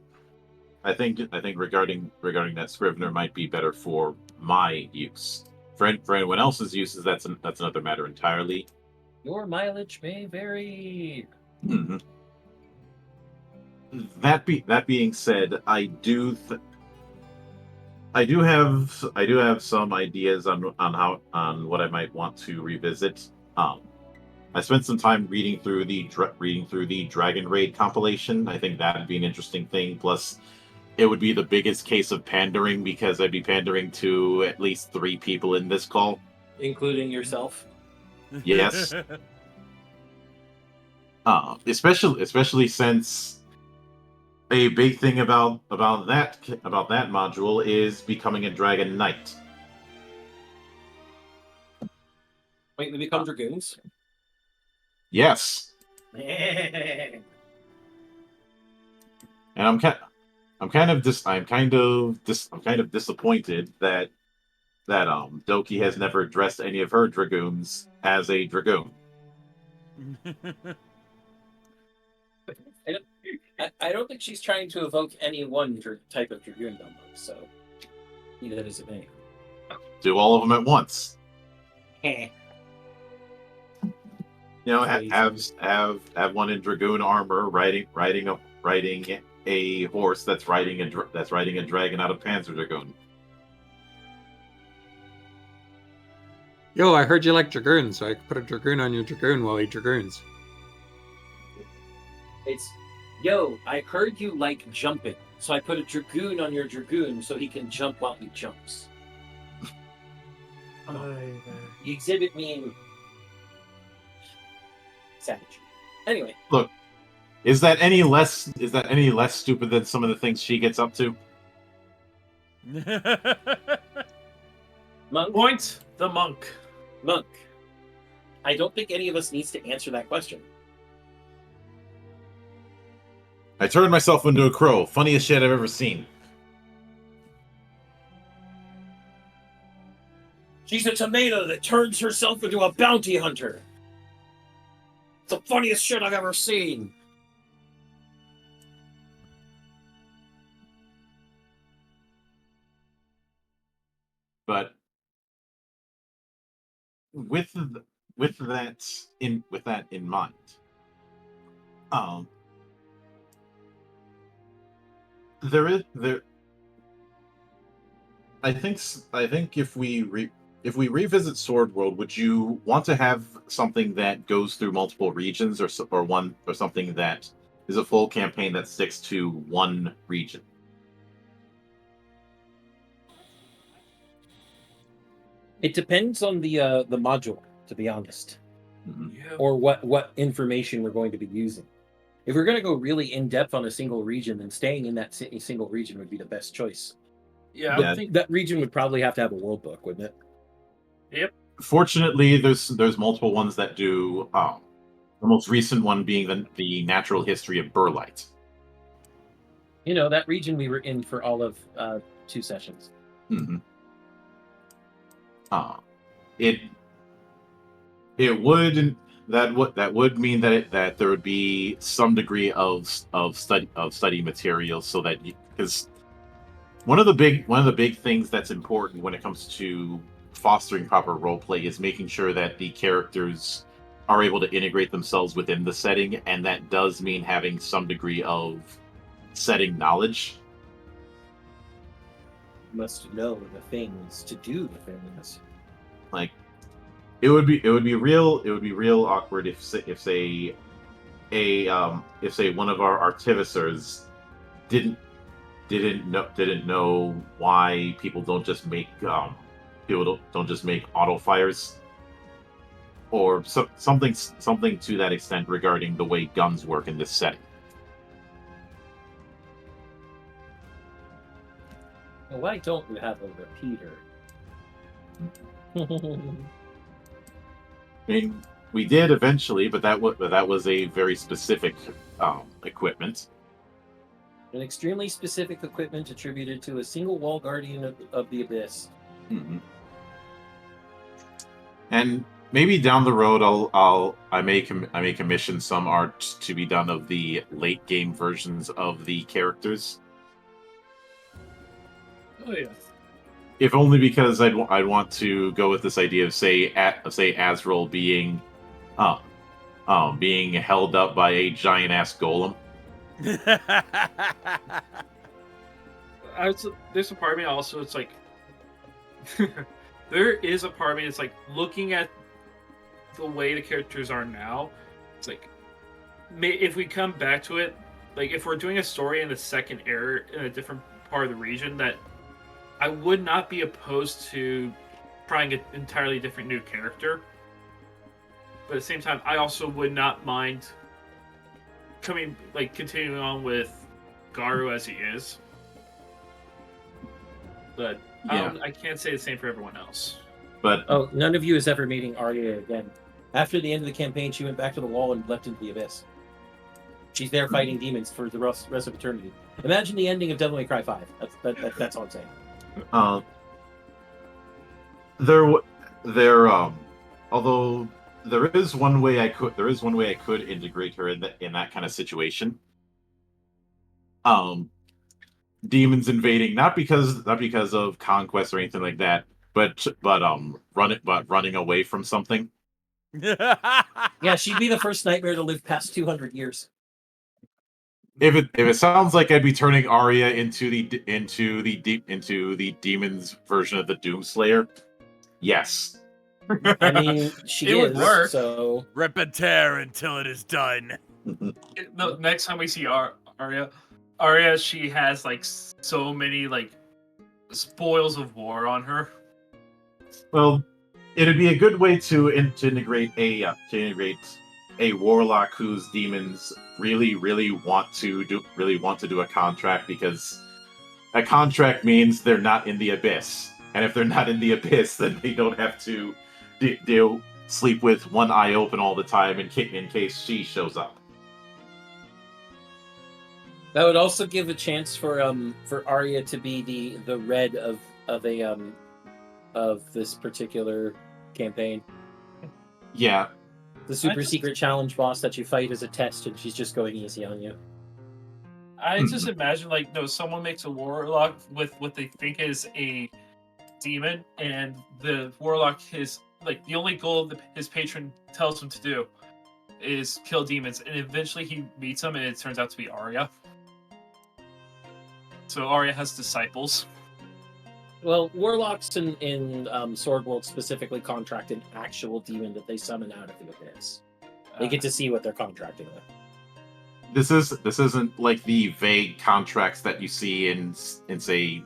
I think regarding that Scrivener might be better for my use. For anyone else's uses, that's another matter entirely. Your mileage may vary. Mhm. That being said, I do have some ideas on what I might want to revisit. I spent some time reading through the Dragon Raid compilation. I think that'd be an interesting thing. Plus, it would be the biggest case of pandering because I'd be pandering to at least 3 people in this call. Including yourself. Yes. Especially since a big thing about that module is becoming a Dragon Knight. Wait, they become dragoons? Yes, Yeah. and I'm kind of disappointed that Doki has never addressed any of her dragoons as a dragoon. I don't think she's trying to evoke any one type of dragoon number, so be that as it may. Do all of them at once. Heh. You know, Crazy. have one in dragoon armor riding a horse that's riding a dragon out of Panzer Dragoon. Yo, I heard you like dragoons, so I could put a dragoon on your dragoon while he dragoons. It's, yo, I heard you like jumping, so I put a dragoon on your dragoon so he can jump while he jumps. You exhibit me in savage. Anyway, Look, is that any less stupid than some of the things she gets up to? Monk. Point the monk. Monk. I don't think any of us needs to answer that question. I turned myself into a crow. Funniest shit I've ever seen. She's a tomato that turns herself into a bounty hunter. It's the funniest shit I've ever seen. But with that in mind, there. I think if we revisit Sword World, would you want to have something that goes through multiple regions, or something that is a full campaign that sticks to one region? It depends on the module, to be honest, Mm-hmm. or what information we're going to be using. If we're going to go really in depth on a single region, then staying in that single region would be the best choice. Yeah, But I think that region would probably have to have a world book, wouldn't it? Yep. Fortunately, there's multiple ones that do. The most recent one being the natural history of Burlite. You know, that region we were in for all of 2 sessions. Mm-hmm. It would that would mean that there would be some degree of study material, so that because one of the big things that's important when it comes to fostering proper roleplay is making sure that the characters are able to integrate themselves within the setting, and that does mean having some degree of setting knowledge. You must know the things to do the things. Like, it would be real awkward if say one of our artificers didn't know why people don't just make auto fires, or something to that extent regarding the way guns work in this setting. Well, why don't we have a repeater? I mean, we did eventually, but that was a very specific equipment. An extremely specific equipment attributed to a single wall guardian of the abyss. Mm-hmm. And maybe down the road I may commission some art to be done of the late game versions of the characters. Oh yeah. If only because I'd want to go with this idea of say Azrael being being held up by a giant ass golem. There's a part of me also. It's like there is a part of me. It's like looking at the way the characters are now. It's like if we come back to it, like if we're doing a story in the second era in a different part of the region, that I would not be opposed to trying an entirely different new character. But at the same time, I also would not mind continuing on with Garu as he is. But Yeah. I can't say the same for everyone else. But Oh, none of you is ever meeting Arya again. After the end of the campaign, she went back to the wall and leapt into the abyss. She's there fighting demons for the rest of eternity. Imagine the ending of Devil May Cry 5. That's all I'm saying. Although there is one way I could integrate her in that kind of situation. Demons invading, not because of conquest or anything like that, but running away from something. Yeah, she'd be the first nightmare to live past 200 years. If it sounds like I'd be turning Arya into the demon's version of the Doomslayer, yes. I mean, she It would is, work. so... Rip and tear until it is done. The next time we see Arya, she has like so many like spoils of war on her. Well, it'd be a good way to integrate a warlock whose demons really want to do a contract, because a contract means they're not in the abyss, and if they're not in the abyss, then they don't have to sleep with one eye open all the time in case she shows up. That would also give a chance for Arya to be the red of this particular campaign. Yeah. The super secret challenge boss that you fight as a test, and she's just going easy on you. I just imagine someone makes a warlock with what they think is a demon, and the warlock is like the only goal his patron tells him to do is kill demons, and eventually he meets him, and it turns out to be Arya. So Arya has disciples. Well, warlocks in Sword World specifically contract an actual demon that they summon out of the abyss. They get to see what they're contracting with. This isn't like the vague contracts that you see in say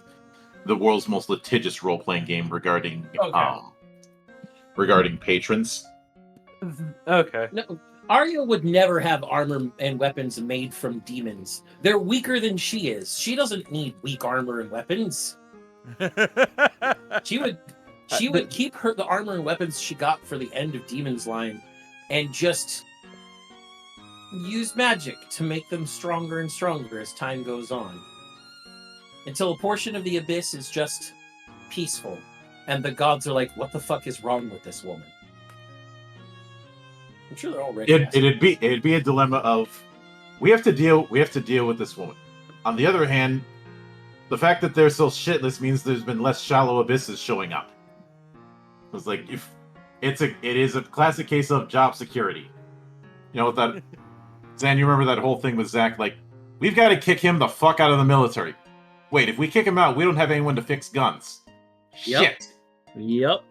the world's most litigious role-playing game regarding patrons. Okay. No, Arya would never have armor and weapons made from demons. They're weaker than she is. She doesn't need weak armor and weapons. She would keep the armor and weapons she got for the end of Demon's Line and just use magic to make them stronger and stronger as time goes on. Until a portion of the abyss is just peaceful and the gods are like, what the fuck is wrong with this woman? I'm sure they're already it'd be a dilemma of we have to deal with this woman. On the other hand, the fact that they're so shitless means there's been less shallow abysses showing up. It's like it is a classic case of job security. You know that Zan, you remember that whole thing with Zach, like, we've got to kick him the fuck out of the military. Wait, if we kick him out, we don't have anyone to fix guns. Yep. Shit. Yep.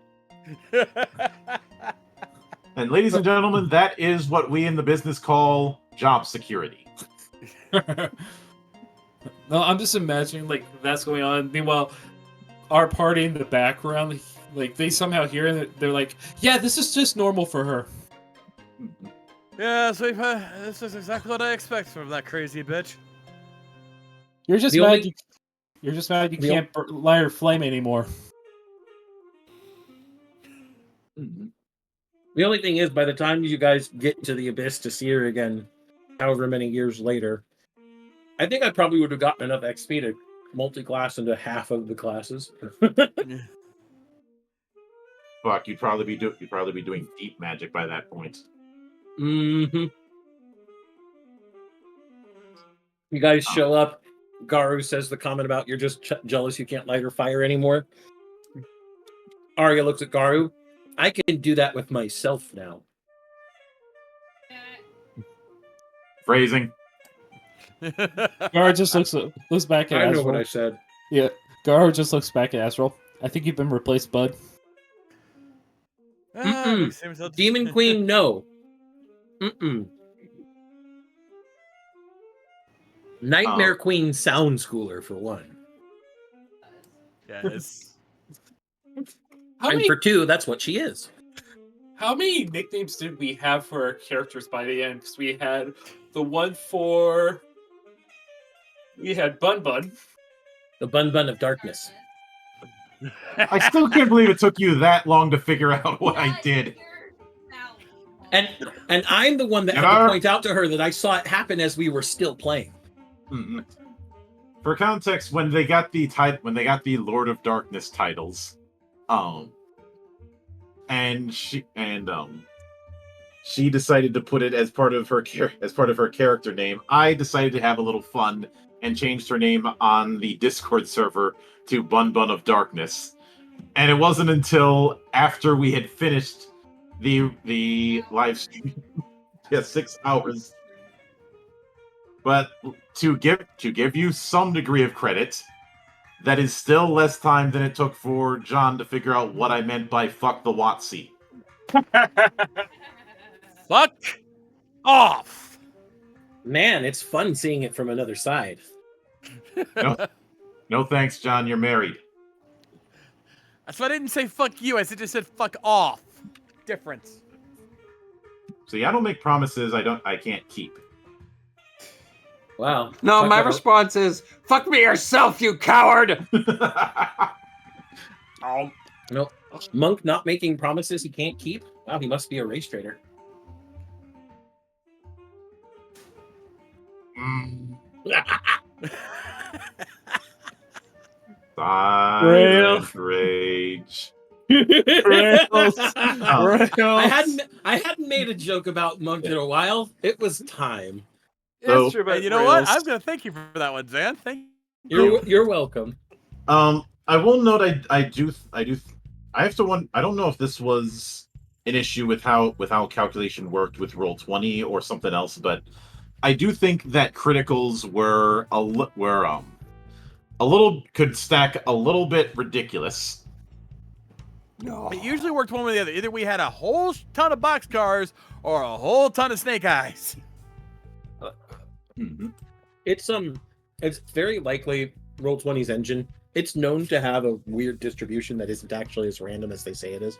And ladies and gentlemen, that is what we in the business call job security. No, I'm just imagining like that's going on. Meanwhile, our party in the background, like they somehow hear and they're like, "Yeah, this is just normal for her." Yeah, so this is exactly what I expect from that crazy bitch. You're just mad. You're just mad you can't light her flame anymore. The only thing is, by the time you guys get to the abyss to see her again, however many years later, I think I probably would have gotten enough XP to multi-class into half of the classes. But fuck, you'd probably be doing deep magic by that point. Mm-hmm. You guys show up. Garu says the comment about you're just jealous you can't light her fire anymore. Arya looks at Garu. I can do that with myself now. Phrasing. Gar just looks back at I know Azrael. what I said. Yeah, Gar just looks back at Azrael. I think you've been replaced, bud. Makes him so- Demon Queen, no. Nightmare Queen sounds cooler for one. Yes. And for two, that's what she is. How many nicknames did we have for our characters by the end? Because we had the one for... We had Bun Bun. The Bun Bun of Darkness. I still can't believe it took you that long to figure out what I did. And I'm the one that had to point out to her that I saw it happen as we were still playing. Mm-mm. For context, when they got the Lord of Darkness titles, and she decided to put it as part of her character name. I decided to have a little fun and changed her name on the Discord server to Bun Bun of Darkness. And it wasn't until after we had finished the live stream, 6 hours. But to give you some degree of credit, that is still less time than it took for John to figure out what I meant by fuck the Watsy. Fuck off. Man, it's fun seeing it from another side. No thanks, John, you're married. So I didn't say fuck you, I just said fuck off. Difference. See, I don't make promises I can't keep. Wow. No, my response is, fuck me yourself, you coward! No. Monk not making promises he can't keep? Wow, he must be a race trader. Silent rage. I hadn't made a joke about Monk in a while. It was time. So, And you know what? I'm gonna thank you for that one, Zan. Thank you. You're welcome. I will note I have to I don't know if this was an issue with how calculation worked with Roll20 or something else, but I do think that criticals were could stack a little bit ridiculous. No. It usually worked one way or the other. Either we had a whole ton of boxcars or a whole ton of snake eyes. Mm-hmm. It's very likely Roll20's engine. It's known to have a weird distribution that isn't actually as random as they say it is.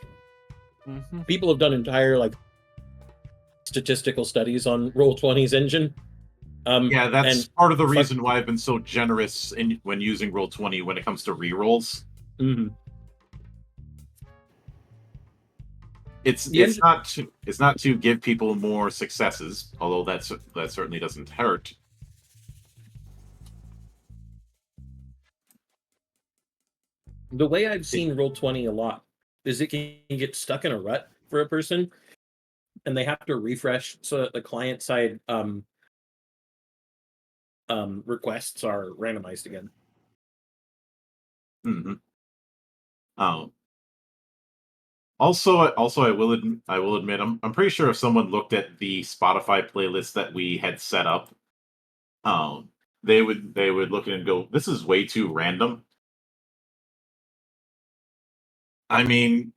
Mm-hmm. People have done entire statistical studies on Roll20's engine. Yeah, that's part of the reason why I've been so generous when using Roll20 when it comes to rerolls. Mm-hmm. It's not to give people more successes, although that certainly doesn't hurt. The way I've seen Roll20 a lot is it can get stuck in a rut for a person, and they have to refresh so that the client side requests are randomized again. Mm-hmm. Also, I will admit, I'm pretty sure if someone looked at the Spotify playlist that we had set up, they would look at it and go, "This is way too random." I mean,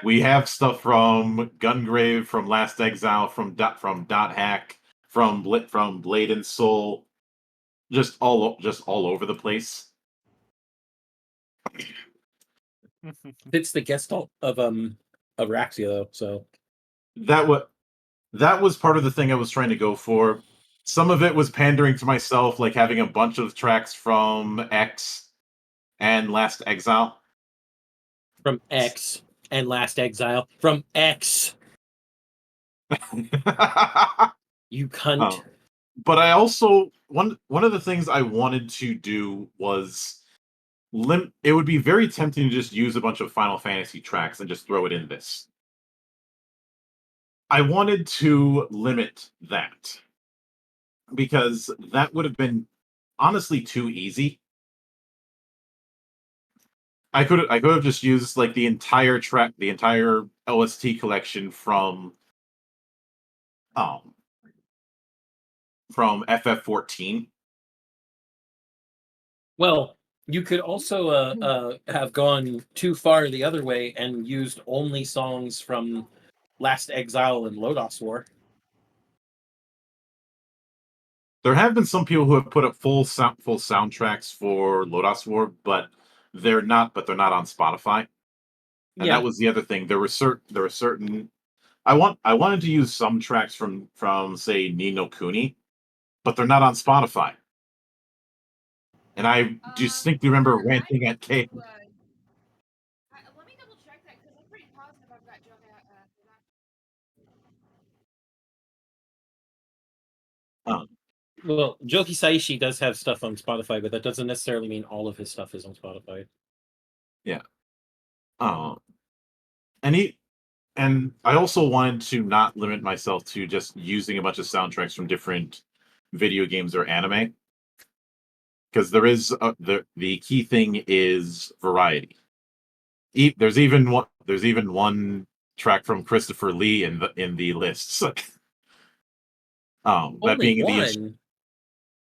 we have stuff from Gungrave, from Last Exile, from Dot Hack, from Blade and Soul, just all over the place. It's the Gestalt of Raxia though, so that was part of the thing I was trying to go for. Some of it was pandering to myself, like having a bunch of tracks from X and Last Exile. From X and Last Exile. From X. You cunt. But I also one of the things I wanted to do was it would be very tempting to just use a bunch of Final Fantasy tracks and just throw it in this. I wanted to limit that because that would have been honestly too easy. I could have just used like the entire track, the entire OST collection um from FF14. Well, you could also have gone too far the other way and used only songs from Last Exile and Lodos War. There have been some people who have put up full soundtracks for Lodos War, but they're not on Spotify. And Yeah. that was the other thing. There were certain I wanted to use some tracks from say Ni no Kuni, but they're not on Spotify. And I distinctly remember ranting at Kate. Let me double check that because I'm pretty positive I've got Joe. Well, Joki Saishi does have stuff on Spotify, but that doesn't necessarily mean all of his stuff is on Spotify. Yeah. And I also wanted to not limit myself to just using a bunch of soundtracks from different video games or anime, because there is the key thing is variety. There's even one track from Christopher Lee in the list. That Only being one.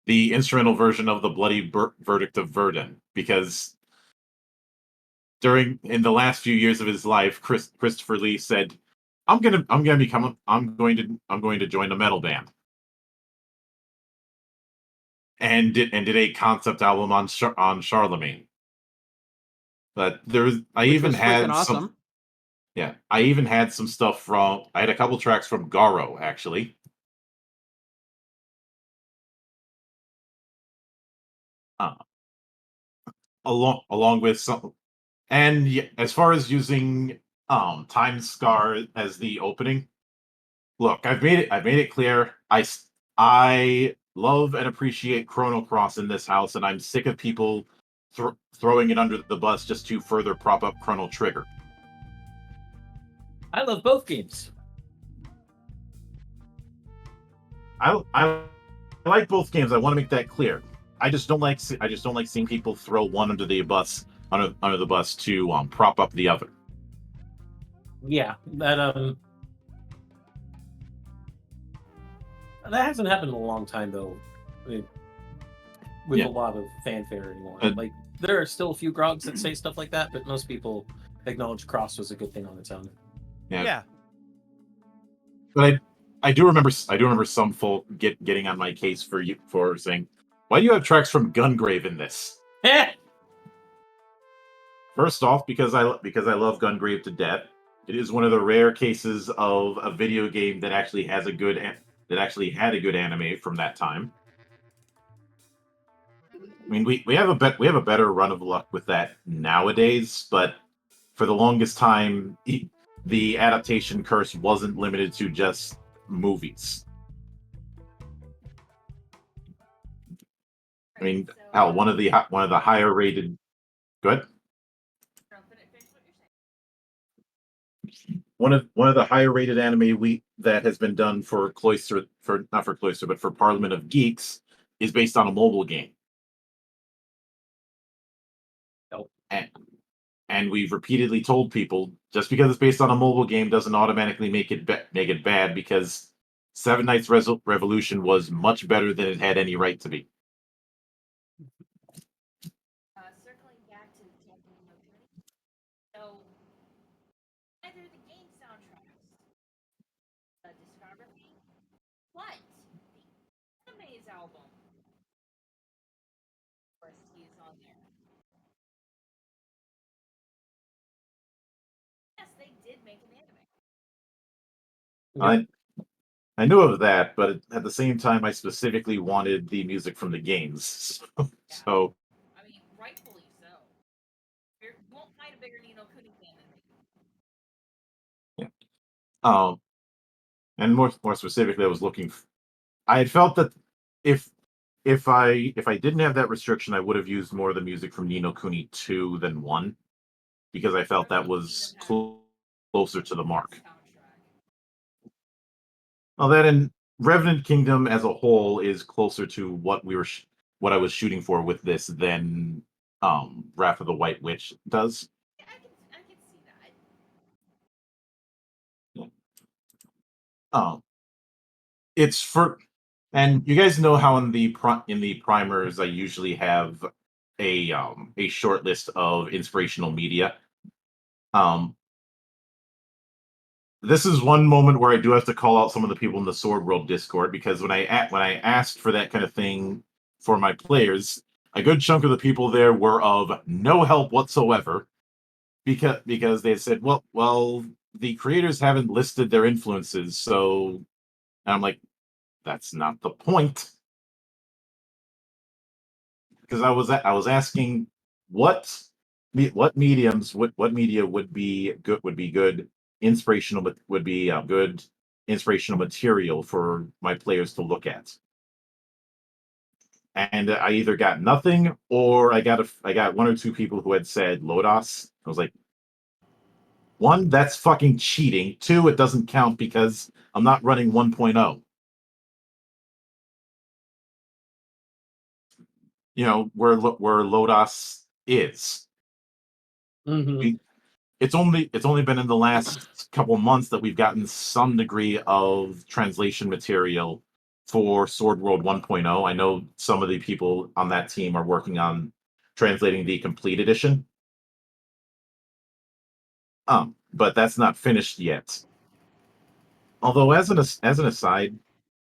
the instrumental version of the Bloody Verdict of Verdun, because in the last few years of his life, Christopher Lee said, I'm going to join a metal band." And did a concept album on Charlemagne. But I Which even was had freaking awesome. I even had some stuff I had a couple tracks from Garo, actually. Along with some, and yeah, as far as using Time Scar as the opening, look, I've made it clear. I love and appreciate Chrono Cross in this house, and I'm sick of people throwing it under the bus just to further prop up Chrono Trigger. I love both games. I like both games. I want to make that clear. I just don't like seeing people throw one under the bus to prop up the other. Yeah, that hasn't happened in a long time though. I mean, with a lot of fanfare anymore. Like there are still a few grogs that say stuff like that, but most people acknowledge Cross was a good thing on its own. Yeah. But I do remember some folk getting on my case for saying, why do you have tracks from Gungrave in this? First off, because I love Gungrave to death. It is one of the rare cases of a video game that actually had a good anime from that time. I mean, we have a better run of luck with that nowadays, but for the longest time, the adaptation curse wasn't limited to just movies. I mean, one of the higher rated. Good. One of the higher rated anime that has been done for Cloister, not for Cloister, but for Parliament of Geeks, is based on a mobile game. Nope. And we've repeatedly told people, just because it's based on a mobile game doesn't automatically make it bad, because Seven Knights Revolution was much better than it had any right to be. Circling back to the so either the game soundtracks, the discography, but the Anime's album, of course, he's on there. Yes, they did make an anime. I knew of that, but at the same time, I specifically wanted the music from the games. So I mean, rightfully so. You won't find a bigger Ni no Kuni fan than me. yeah. And more specifically, I had felt that if if I didn't have that restriction, I would have used more of the music from Ni no Kuni 2 than 1 because I felt that was closer to the mark. Well, that and Revenant Kingdom as a whole is closer to what what I was shooting for with this than Wrath of the White Witch does. I can see that. Um, it's for, and you guys know how in the primers I usually have a short list of inspirational media. Um, this is one moment where I do have to call out some of the people in the Sword World Discord because when I asked for that kind of thing for my players, a good chunk of the people there were of no help whatsoever because they said, well, the creators haven't listed their influences, so and I'm like, that's not the point. Because I was asking what mediums what media would be good inspirational would be good inspirational material for my players to look at, and I either got nothing or I got one or two people who had said Lodos. I was like, one, that's fucking cheating. Two, it doesn't count because I'm not running 1.0. You know where Lodos is. Mm-hmm. It's only been in the last couple months that we've gotten some degree of translation material for Sword World 1.0. I know some of the people on that team are working on translating the complete edition. But that's not finished yet. Although as an aside,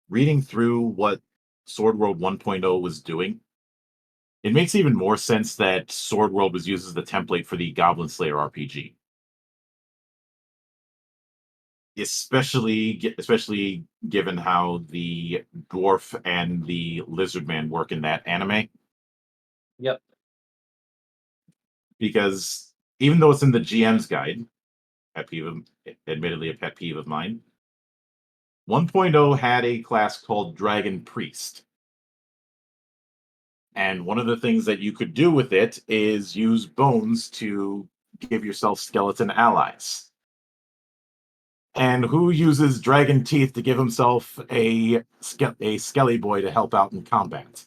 reading through what Sword World 1.0 was doing, it makes even more sense that Sword World was used as the template for the Goblin Slayer RPG. Especially given how the dwarf and the lizard man work in that anime. Yep. Because even though it's in the GM's guide, admittedly a pet peeve of mine, 1.0 had a class called Dragon Priest. And one of the things that you could do with it is use bones to give yourself skeleton allies. And who uses dragon teeth to give himself a skelly boy to help out in combat?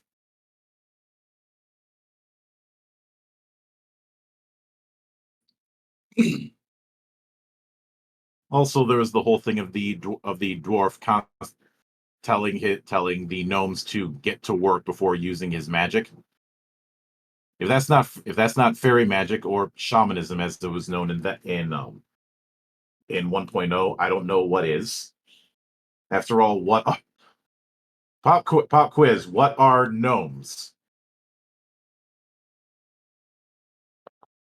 Also, there was the whole thing of the dwarf telling the gnomes to get to work before using his magic. If that's not fairy magic or shamanism as it was known in 1.0, I don't know what is. After all, pop quiz? What are gnomes?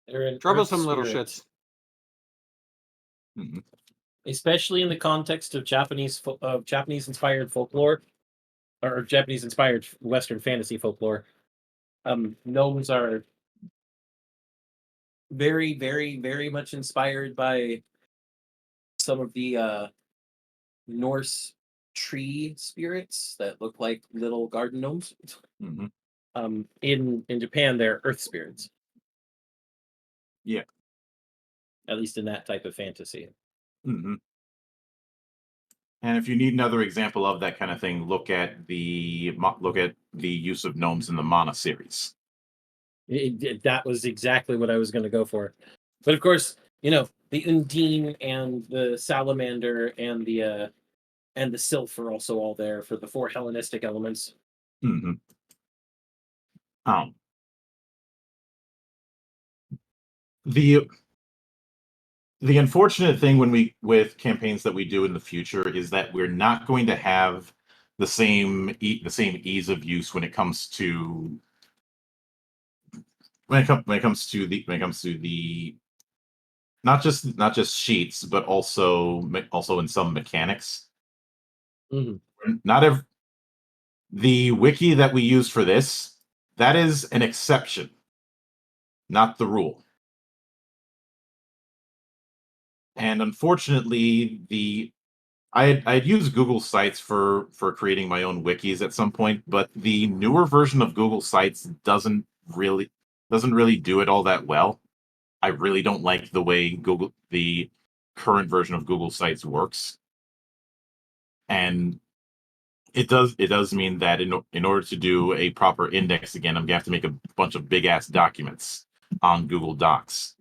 They're an Troublesome earth little spirit, shits. Mhm. especially in the context of Japanese inspired folklore or Japanese inspired Western fantasy folklore. Gnomes are very, very, very much inspired by some of the Norse tree spirits that look like little garden gnomes. Mhm. In Japan, they're earth spirits. Yeah. At least in that type of fantasy. Mm-hmm. And if you need another example of that kind of thing, look at the use of gnomes in the Mana series. That was exactly what I was going to go for. But of course, the Undine and the Salamander and the Sylph are also all there for the 4 Hellenistic elements. Mm-hmm. The unfortunate thing with campaigns that we do in the future is that we're not going to have the same ease of use when it comes to not just sheets but also in some mechanics. Not every The wiki that we use for this, that is an exception, not the rule. And unfortunately, I'd used Google Sites for creating my own wikis at some point, but the newer version of Google Sites doesn't really do it all that well. I really don't like the way the current version of Google Sites works, and it does mean that in order to do a proper index again, I'm gonna have to make a bunch of big ass documents on Google Docs.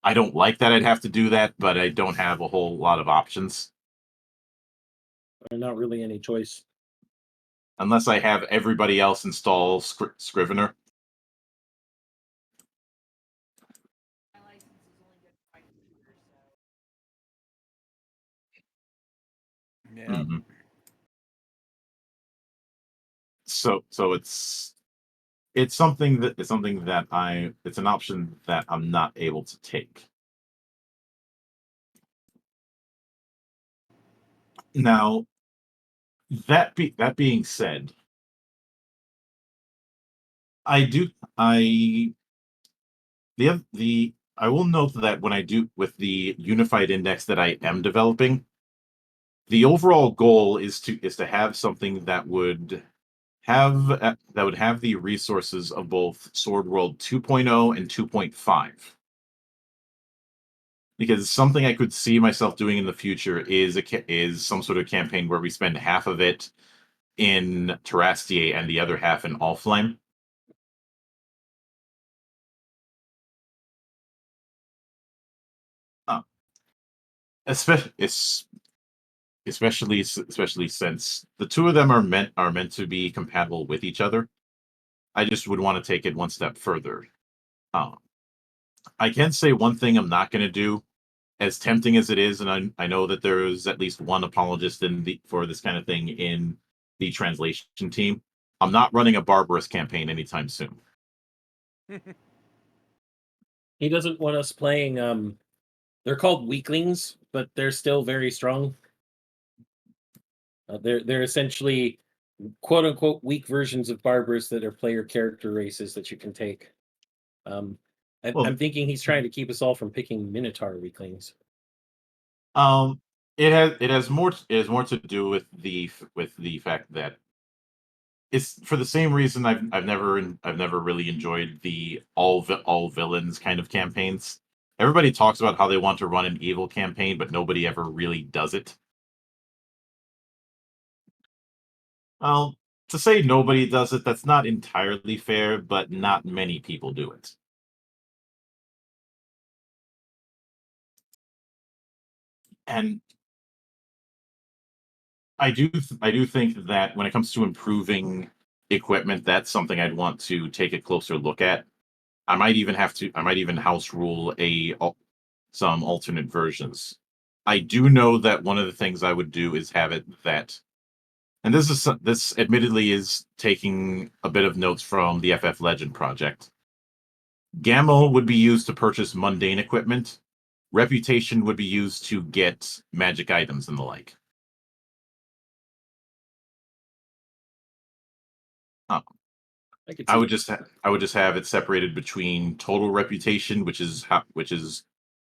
I don't like that I'd have to do that, but I don't have a whole lot of options Not really any choice. unless I have everybody else install Scrivener. My license is only good for my computer, so. Yeah. Mhm. So it's an option that I'm not able to take. Now, that being said, I do I the I will note that when I do with the unified index that I am developing, the overall goal is to have something that would have the resources of both Sword World 2.0 and 2.5. Because something I could see myself doing in the future is some sort of campaign where we spend half of it in Terrastier and the other half in Allflame. Uh, especially especially since the two of them are meant to be compatible with each other. I just would want to take it one step further. Um, I can say one thing I'm not going to do, as tempting as it is, and I know that there's at least one apologist for this kind of thing in the translation team. I'm not running a barbarous campaign anytime soon. He doesn't want us playing. They're called weaklings, but they're still very strong. They're essentially quote unquote weak versions of barbers that are player character races that you can take. Um, Well, I'm thinking he's trying to keep us all from picking Minotaur weaklings. um, it has more to do with the fact that it's for the same reason I've never really enjoyed the all villains kind of campaigns. Everybody talks about how they want to run an evil campaign, but nobody ever really does it. Well, to say nobody does it, that's not entirely fair, but not many people do it. And I do think that when it comes to improving equipment, that's something I'd want to take a closer look at. I might even house rule some alternate versions. I do know that one of the things I would do is have it that, and this admittedly is taking a bit of notes from the FF Legend project. Gamma would be used to purchase mundane equipment. Reputation would be used to get magic items and the like. Uh, I could I see would that. just have it separated between total reputation, which is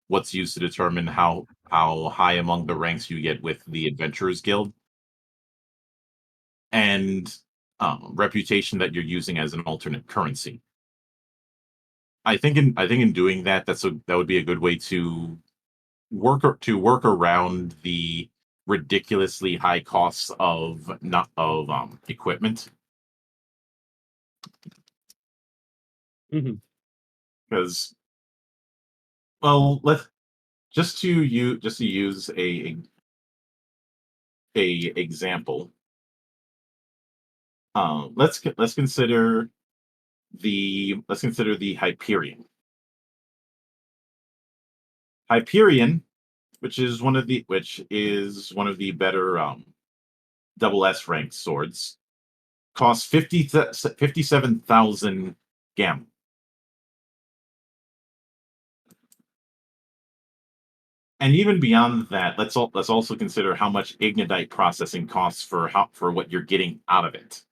what's used to determine how high among the ranks you get with the Adventurers Guild, and reputation that you're using as an alternate currency. I think in doing that, that would be a good way to work around the ridiculously high costs of not of equipment, Mhm. because, well, let's just to use a example. Let's consider the Hyperion. Hyperion, which is one of the better double S ranked swords, costs 57,000 gam. And even beyond that, let's also consider how much ignite processing costs for what you're getting out of it.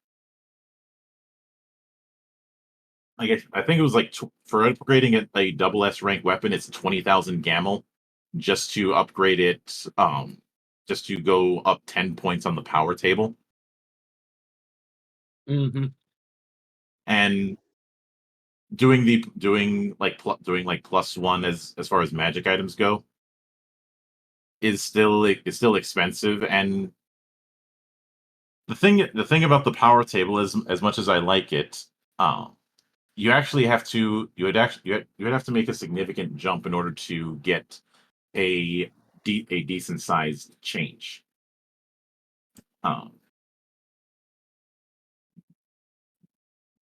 I think it was like for upgrading a double S rank weapon, it's 20,000 gamel just to upgrade it. just to go up 10 points on the power table. Mm-hmm. And doing like +1 as far as magic items go is still expensive. And the thing about the power table is, as much as I like it, you actually have to you would have to make a significant jump in order to get a decent sized change.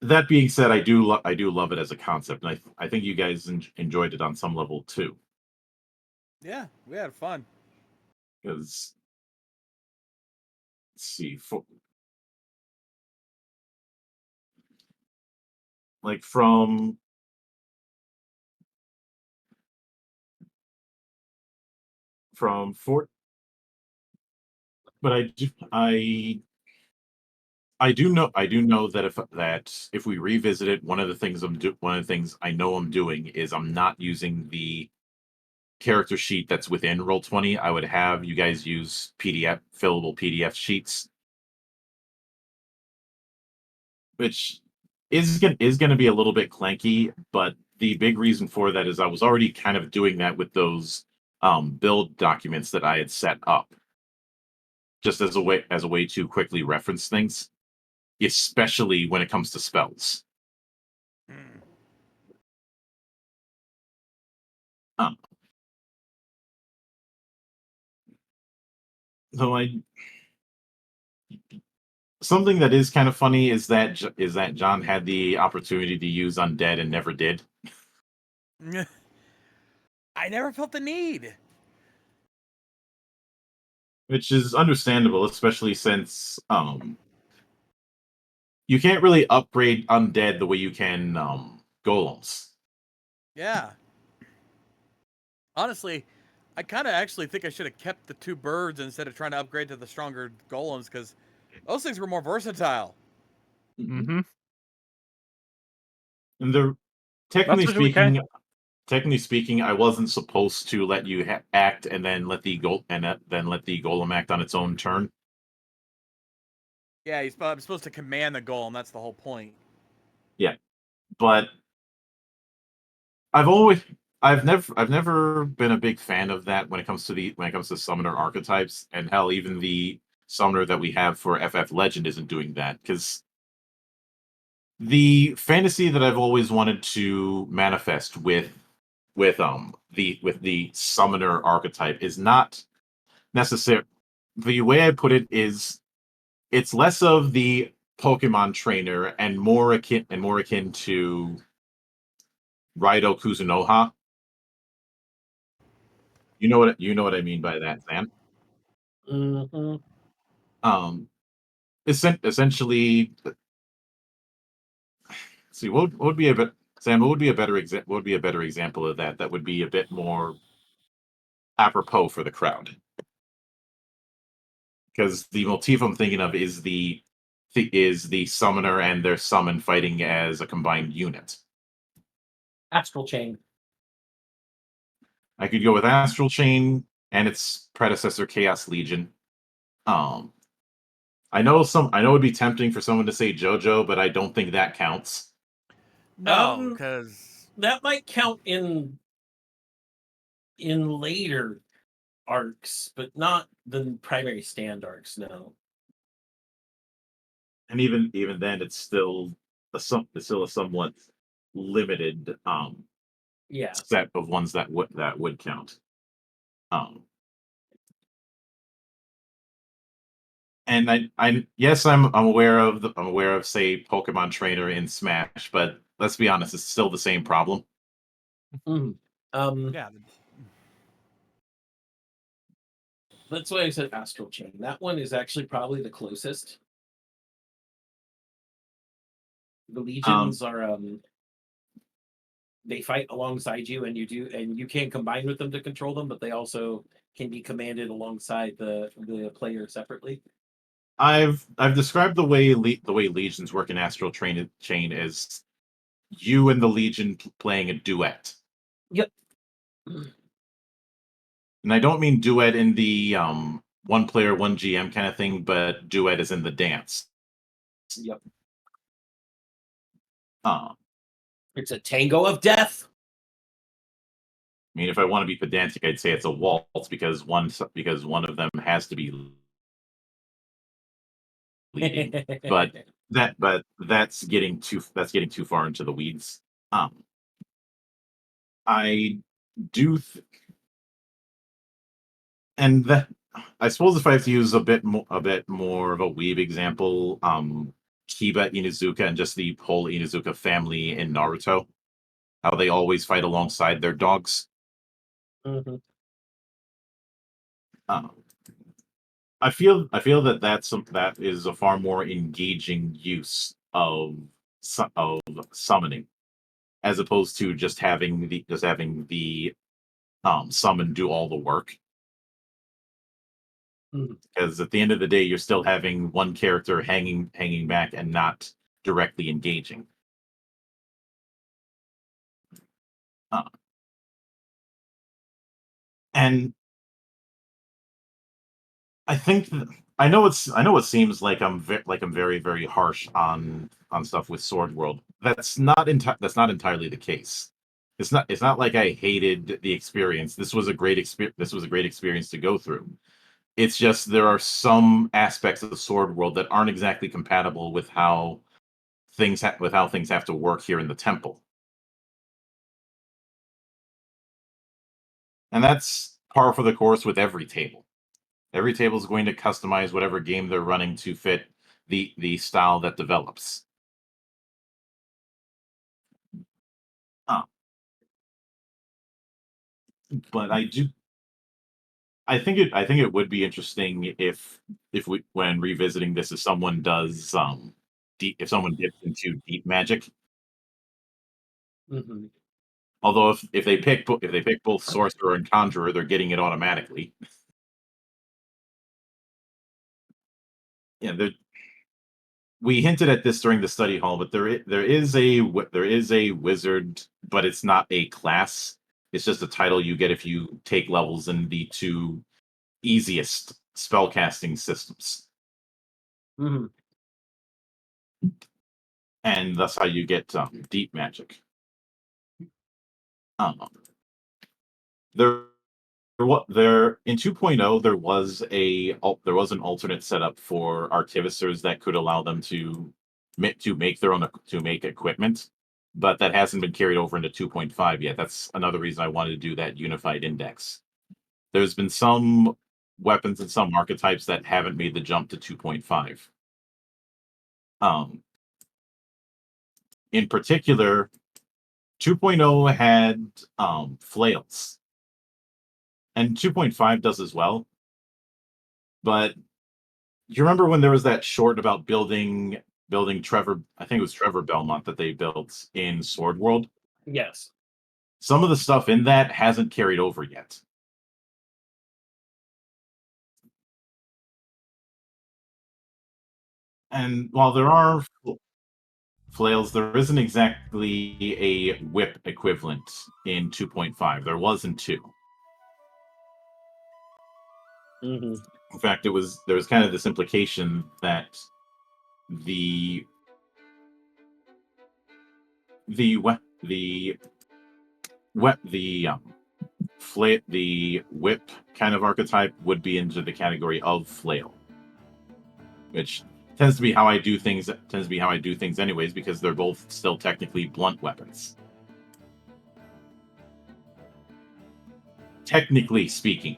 That being said, I do love it as a concept, and I think you guys enjoyed it on some level too. Yeah, we had fun. Because let's see, like from Fort, but I do know that if we revisit it, one of the things I know I'm doing is I'm not using the character sheet that's within Roll20. I would have you guys use fillable PDF sheets, which is going to be a little bit clanky. But the big reason for that is I was already kind of doing that with those build documents that I had set up, just as a way to quickly reference things, especially when it comes to spells. Mm. Um, so something that is kind of funny is that John had the opportunity to use undead and never did. I never felt the need. Which is understandable, especially since you can't really upgrade undead the way you can golems. Yeah. Honestly, I kind of actually think I should have kept the 2 birds instead of trying to upgrade to the stronger golems, because those things were more versatile. Mm-hmm. And they're That's technically what we can. speaking, I wasn't supposed to let you act and then let the golem act on its own turn. Yeah, I'm supposed to command the golem. That's the whole point. Yeah, but I've never been a big fan of that when it comes to summoner archetypes, and hell, even the summoner that we have for FF Legend isn't doing that, because the fantasy that I've always wanted to manifest with the summoner archetype is not necessary. The way I put it is, it's less of the Pokemon trainer and more akin to Raido Kuzunoha. You know what I mean by that, Sam. Mm-hmm. Essentially, see what would be a bit Sam. What would be a better example of that? That would be a bit more apropos for the crowd, because the motif I'm thinking of is the summoner and their summon fighting as a combined unit. Astral Chain. I could go with Astral Chain and its predecessor, Chaos Legion. I know it would be tempting for someone to say JoJo, but I don't think that counts. No, because that might count in later arcs, but not the primary stand arcs. No. And even then, it's still a somewhat limited set of ones that would count. And I'm aware of say Pokemon Trainer in Smash, but let's be honest, it's still the same problem. yeah, That's why I said Astral Chain. That one is actually probably the closest. The legions are they fight alongside you, and you can combine with them to control them, but they also can be commanded alongside the player separately. I've described the way legions work in Astral Chain as you and the legion playing a duet. Yep. And I don't mean duet in the one player, one GM kind of thing, but duet is in the dance. Yep. I It's a tango of death. mean, if I want to be pedantic, I'd say it's a waltz because one of them has to be leading. but that's getting too far into the weeds. I do, and that I suppose if I have to use a bit more of a weeb example, Kiba Inuzuka and just the whole Inuzuka family in Naruto, how they always fight alongside their dogs. Mm-hmm. I feel that that is a far more engaging use of summoning, as opposed to just having the summon do all the work. Because at the end of the day, you're still having one character hanging back and not directly engaging. And I think I know it seems like I'm very very harsh on stuff with Sword World. That's not entirely the case. It's not like I hated the experience. This was a great experience to go through. It's just there are some aspects of the Sword World that aren't exactly compatible with how things have to work here in the temple. And that's par for the course with every table. Every table is going to customize whatever game they're running to fit the style that develops. But I think it would be interesting if we when revisiting this, if someone does if someone dips into deep magic. Mm-hmm. Although if they pick both sorcerer and conjurer, they're getting it automatically. Yeah, we hinted at this during the study hall, but there is a wizard, but it's not a class. It's just a title you get if you take levels in the two easiest spellcasting systems, Mm-hmm. and that's how you get deep magic. There what there in 2.0 there was an alternate setup for artificers that could allow them to make their own to make equipment, but that hasn't been carried over into 2.5 yet. That's another reason I wanted to do that unified index. There's been some weapons and some archetypes that haven't made the jump to 2.5. In particular, 2.0 had flails, and 2.5 does as well. But you remember when there was that short about building Trevor? I think it was Trevor Belmont that they built in Sword World. Yes. Some of the stuff in that hasn't carried over yet. And while there are flails, there isn't exactly a whip equivalent in 2.5. There was in 2. Mm-hmm. In fact, there was kind of this implication that the the we- the we- the whip kind of archetype would be into the category of flail, which tends to be how I do things. Tends to be how I do things, anyways, because they're both still technically blunt weapons. Technically speaking,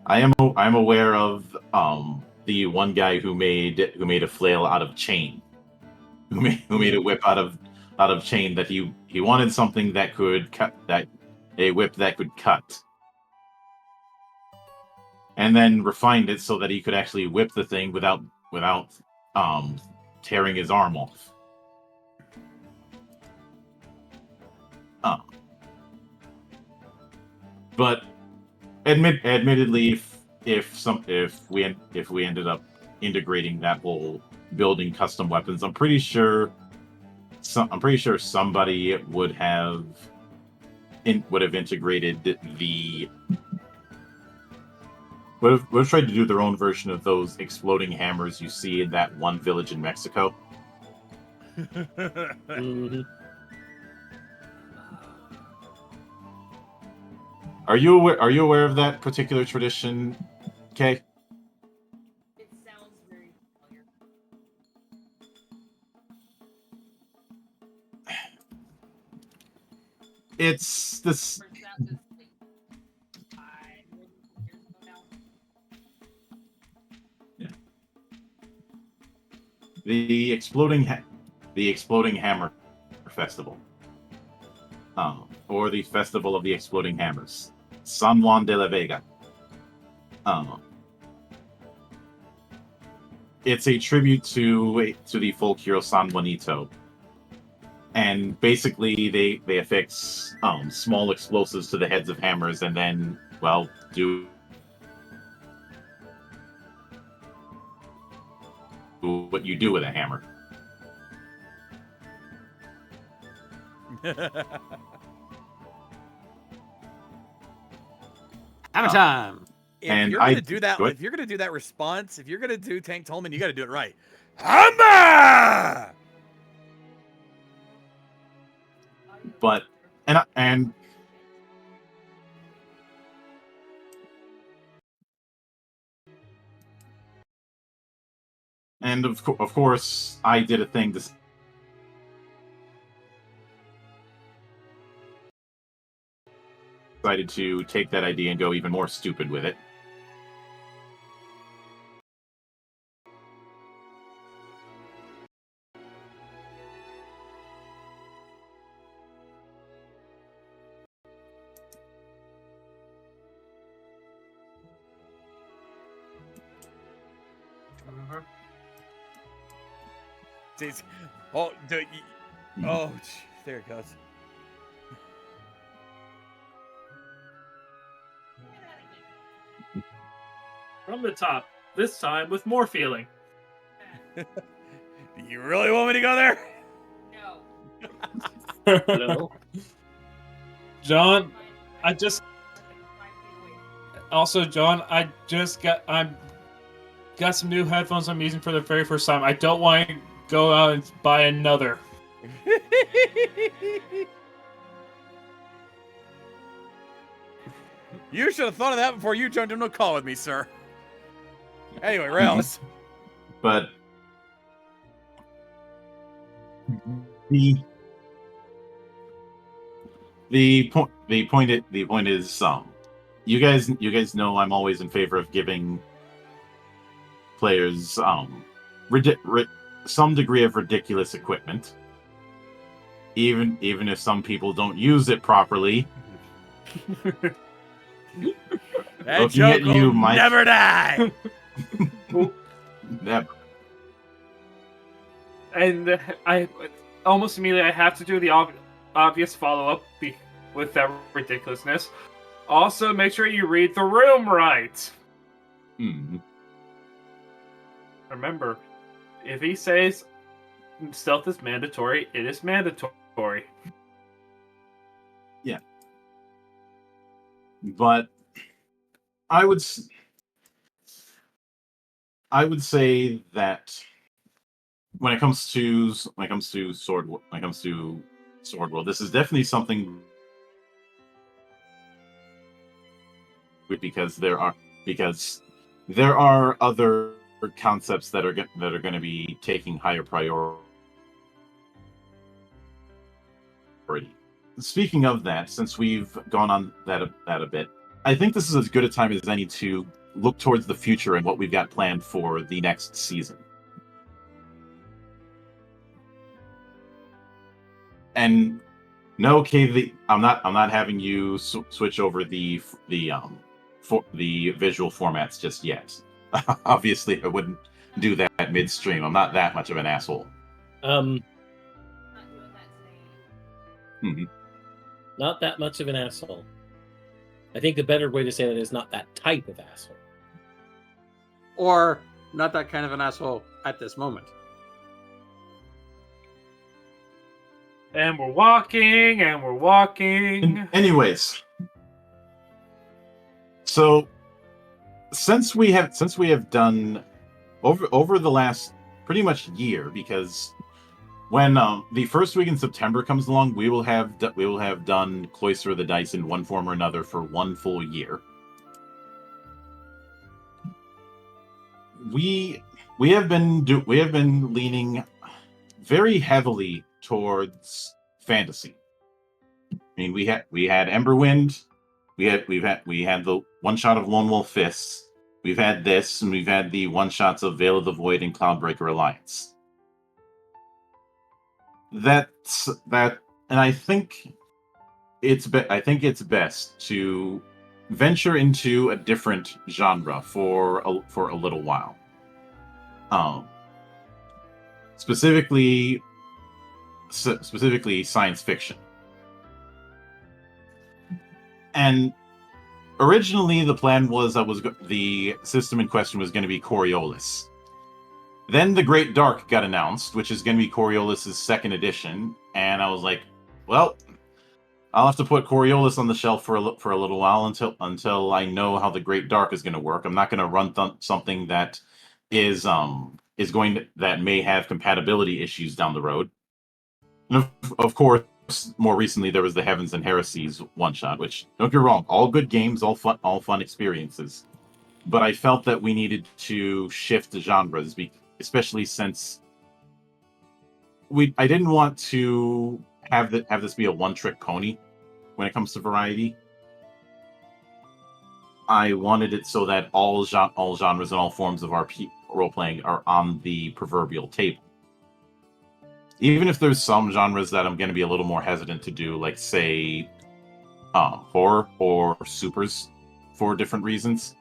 I'm aware of the one guy who made a flail out of chain, who made a whip out of chain that he wanted something that could cut, that a whip that could cut, and then refined it so that he could actually whip the thing without um tearing his arm off. But admittedly, if we ended up integrating that whole building custom weapons, I'm pretty sure somebody would have integrated what if tried to do their own version of those exploding hammers you see in that one village in Mexico? Mhm. Are you aware of that particular tradition, Kay? It sounds very familiar. It's this. First, that was like 5 years ago now. The exploding hammer festival, or the festival of the exploding hammers, San Juan de la Vega. It's a tribute to the folk hero San Juanito, and basically they affix small explosives to the heads of hammers, and then do what you do with a hammer. Hammer time. If And you're gonna I- do that, go ahead. if you're gonna do that response, if you're gonna do Tank Tolman, you got to do it right. Hammer! But and of course I did a thing decided to take that idea and go even more stupid with it. Jeez. Oh, oh, there it goes. From the top, this time with more feeling. Do you really want me to go there? No. Hello. John, I 5 just feet away. also John, I got some new headphones I'm using for the very first time. I don't want to go out and buy another. You should have thought of that before you jumped into a call with me, sir. Anyway, Rails. But the point is you guys know I'm always in favor of giving players some degree of ridiculous equipment, even if some people don't use it properly. That Looking at joke you, will Mike. never die. Never. And I almost immediately I have to do the obvious follow-up with that ridiculousness. Also, make sure you read the room right. Hmm. Remember, if he says stealth is mandatory, it is mandatory. Yeah. But I would say that when it comes to sword world, this is definitely something because there are other concepts that are going to be taking higher priority. Speaking of that, since we've gone on that a bit, I think this is as good a time as any to look towards the future and what we've got planned for the next season. And no, Kay, I'm not having you switch over the visual formats just yet. Obviously, I wouldn't do that midstream. I'm not that much of an asshole. Not doing that today. Not that much of an asshole. I think the better way to say that is not that type of asshole. Or not that kind of an asshole at this moment. And we're walking, and we're walking. Anyways, so since we have done over the last pretty much year, because when the first week in September comes along, we will have done Cloister of the Dice in one form or another for one full year. We have been leaning very heavily towards fantasy. I mean, we had Emberwind, we had the one shot of Lone Wolf Fists, we've had this, and we've had the one shots of Veil of the Void and Cloudbreaker Alliance. That's that, and I think it's best to venture into a different genre for a little while. Specifically science fiction. And originally the plan was the system in question was going to be Coriolis. Then the Great Dark got announced, which is going to be Coriolis' second edition, and I was like, well, I'll have to put Coriolis on the shelf for a little while until I know how the Great Dark is going to work. I'm not going to run something that that may have compatibility issues down the road. And of course, more recently there was the Heavens and Heresies one shot, which, don't get me wrong, all good games, all fun experiences. But I felt that we needed to shift the genres, especially since I didn't want to have this be a one-trick pony when it comes to variety. I wanted it so that all genres and all forms of RP role-playing are on the proverbial table. Even if there's some genres that I'm going to be a little more hesitant to do, like, say, horror or supers, for different reasons.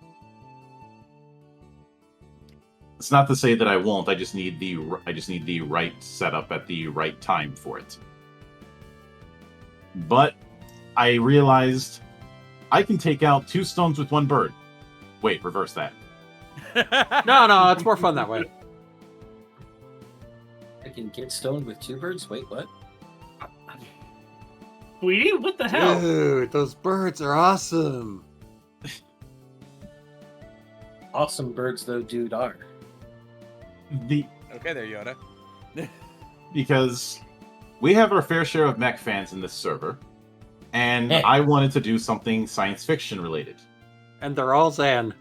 It's not to say that I won't. I just need the right setup at the right time for it. But I realized I can take out 2 stones with 1 bird. Wait, reverse that. No, it's more fun that way. I can get stoned with 2 birds? Wait, what? Sweetie, what the hell? Dude, those birds are awesome. Awesome birds, though, dude, are. Okay, there, Yoda. Because we have our fair share of mech fans in this server, and I wanted to do something science fiction related. And they're all Zan.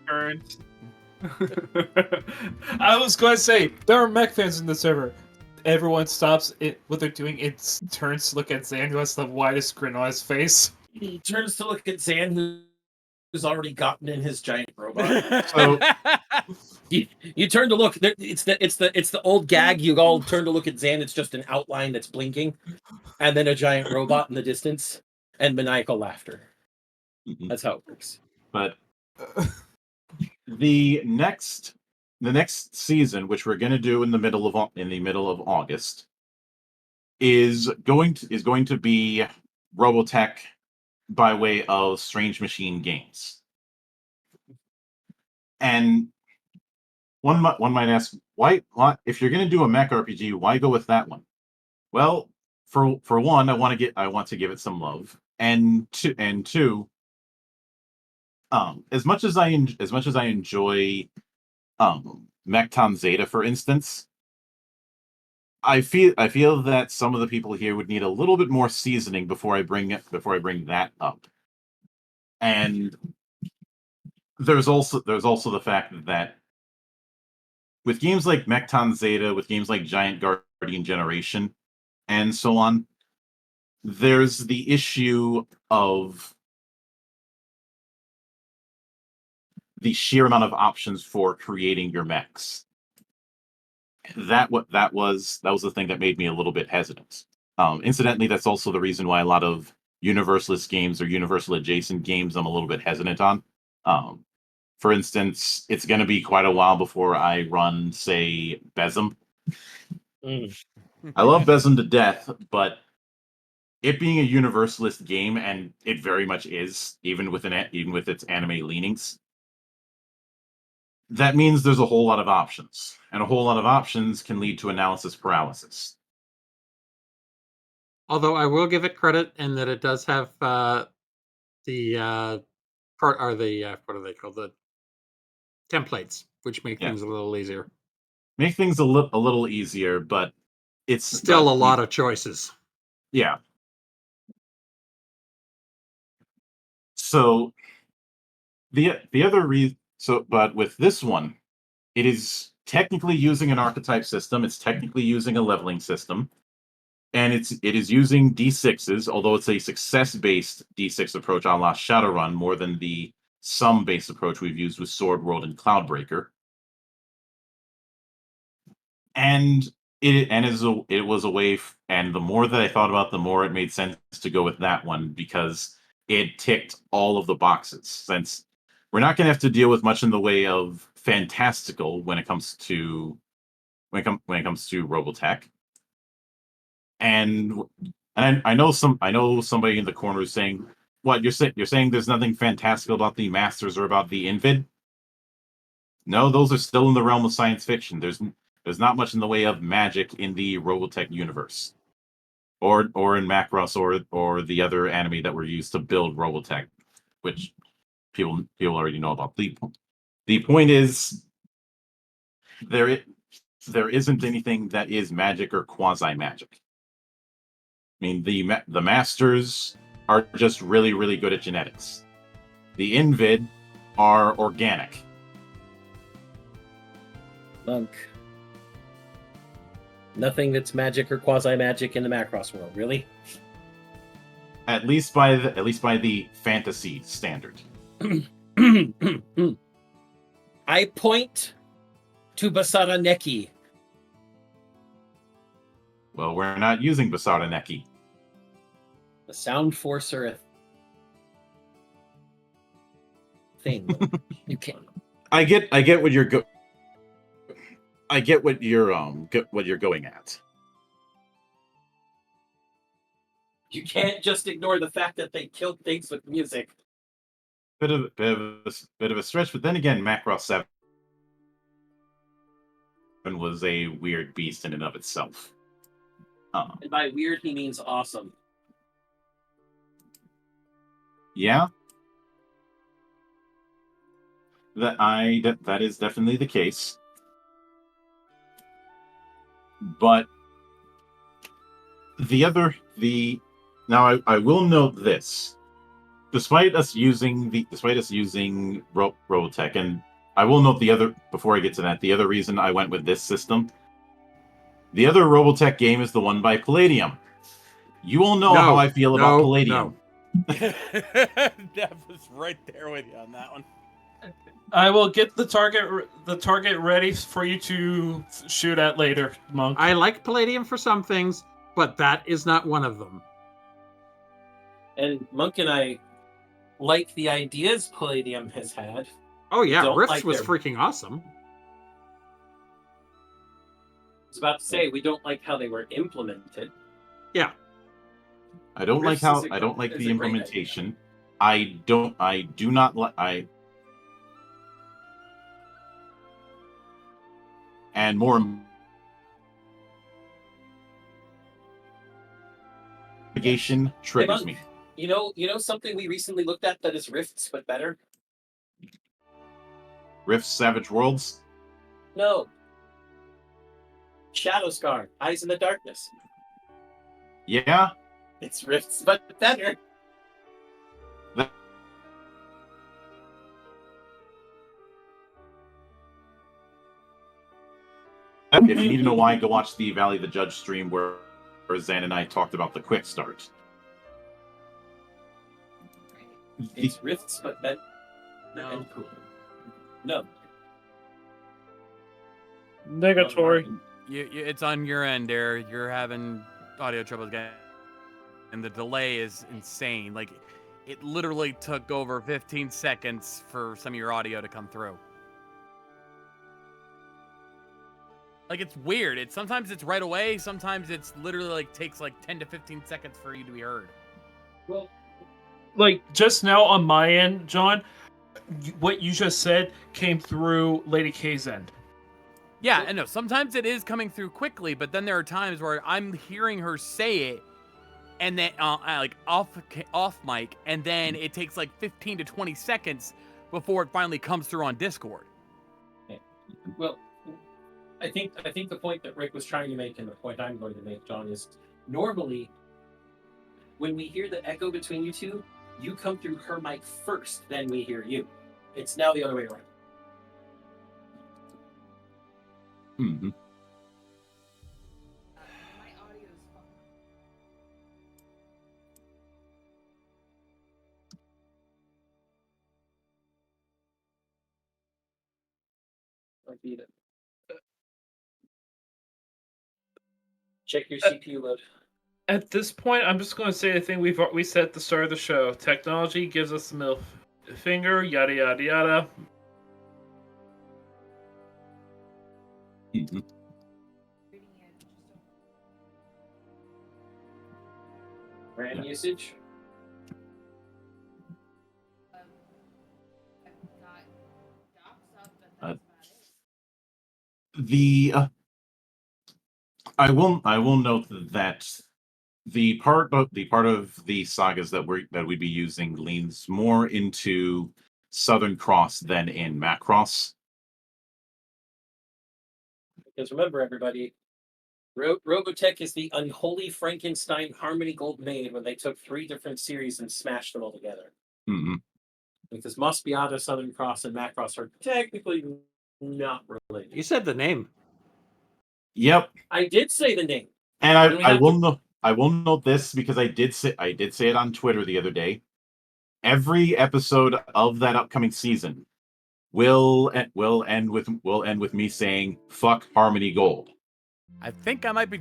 I was going to say, there are mech fans in the server. Everyone stops what they're doing. It turns to look at Zan, who has the widest grin on his face. He turns to look at Zan, who's already gotten in his giant robot. So you turn to look. It's the old gag. You all turn to look at Zan. It's just an outline that's blinking, and then a giant robot in the distance, and maniacal laughter. That's how it works. But the next season, which we're going to do in the middle of August, is going to be Robotech by way of Strange Machine Games. And one might ask, why if you're going to do a mech RPG, why go with that one? Well, for one, I want to give it some love, and two, as much as I enjoy Mechton Zeta, for instance, I feel that some of the people here would need a little bit more seasoning before I bring that up. And there's also the fact that with games like Mechton Zeta, with games like Giant Guardian Generation, and so on, there's the issue of the sheer amount of options for creating your mechs. That was the thing that made me a little bit hesitant. Incidentally, that's also the reason why a lot of Universalist games or Universal adjacent games I'm a little bit hesitant on. For instance, it's going to be quite a while before I run, say, Besem. I love Besem to death, but it being a Universalist game, and it very much is, even with its anime leanings, that means there's a whole lot of options, and a whole lot of options can lead to analysis paralysis. Although I will give it credit in that it does have the part, or the what are they called, templates, which make Yeah. things a little easier. Make things a little easier, but it's Still a lot of choices. Yeah. So the other reason, but with this one, it is technically using an archetype system. It's technically using a leveling system, and it is using D6s, although it's a success-based D6 approach a la Shadowrun more than the sum-based approach we've used with Sword World and Cloudbreaker. And it was a way, and the more that I thought about, the more it made sense to go with that one because it ticked all of the boxes. Since we're not going to have to deal with much in the way of fantastical when it comes to Robotech, and I know somebody in the corner is saying, "What you're saying? There's nothing fantastical about the Masters or about the Invid?" No, those are still in the realm of science fiction. There's not much in the way of magic in the Robotech universe, or in Macross or the other anime that were used to build Robotech, which people already know about. The point is there isn't anything that is magic or quasi magic. I mean, the Masters are just really, really good at genetics. The Invid are organic. Monk. Nothing that's magic or quasi-magic in the Macross world, really? At least by the fantasy standard. I point to Basara Neki. Well, we're not using Basara Neki. The Sound Forcer thing. You can't. I get what you're I get what you're going at. You can't just ignore the fact that they killed things with music. Bit of a stretch, but then again, Macross 7 was a weird beast in and of itself. And by weird, he means awesome. Yeah, that is definitely the case. But now I will note this. Despite us using Robotech, and I will note before I get to that, the other reason I went with this system. The other Robotech game is the one by Palladium. You all know how I feel about Palladium. Dev was right there with you on that one. I will get the target ready for you to shoot at later, Monk. I like Palladium for some things, but that is not one of them. And Monk and I like the ideas Palladium has had. Oh yeah, don't Rifts like was their- freaking awesome. I was about to say we don't like how they were implemented. Yeah. I don't like Rifts is I don't like is the a great implementation. I do not like and more navigation triggers Monk, me. You know something we recently looked at that is Rifts but better? Rift Savage Worlds. No. Shadow Scar, Eyes in the Darkness. Yeah. It's Rifts but better. If you need to know why, go watch the Valley of the Judge stream where Zan and I talked about the quick start. It's Rifts but better. No. No. Negatory. It's on your end there. You're having audio troubles again. And the delay is insane. Like, it literally took over 15 seconds for some of your audio to come through. Like, it's weird. Sometimes it's right away. Sometimes it's literally like takes like 10 to 15 seconds for you to be heard. Well, like just now on my end, John, what you just said came through Lady K's end. Yeah, I know. Sometimes it is coming through quickly, but then there are times where I'm hearing her say it, and then like off mic, and then it takes like 15 to 20 seconds before it finally comes through on Discord. Well, I think the point that Rick was trying to make, and the point I'm going to make, John, is normally when we hear the echo between you two, you come through her mic first, then we hear you. It's now the other way around. Mm-hmm. My audio is fucking. I beat it. Check your CPU load. At this point, I'm just going to say the thing we said at the start of the show. Technology gives us the middle finger, yada yada yada. Mm-hmm. RAM usage. I've got docs up, but that's about it. The I will note that the part of the sagas that we'd be using leans more into Southern Cross than in Macross. Because remember, everybody, Robotech is the unholy Frankenstein Harmony Gold made when they took 3 different series and smashed them all together. Mm-hmm. Because Mos Beata, Southern Cross, and Macross are technically not related. You said the name. Yep, I did say the name. and And we I have will to- note this because I did say it on Twitter the other day. Every episode of that upcoming season will end with me saying "fuck Harmony Gold." I think I might be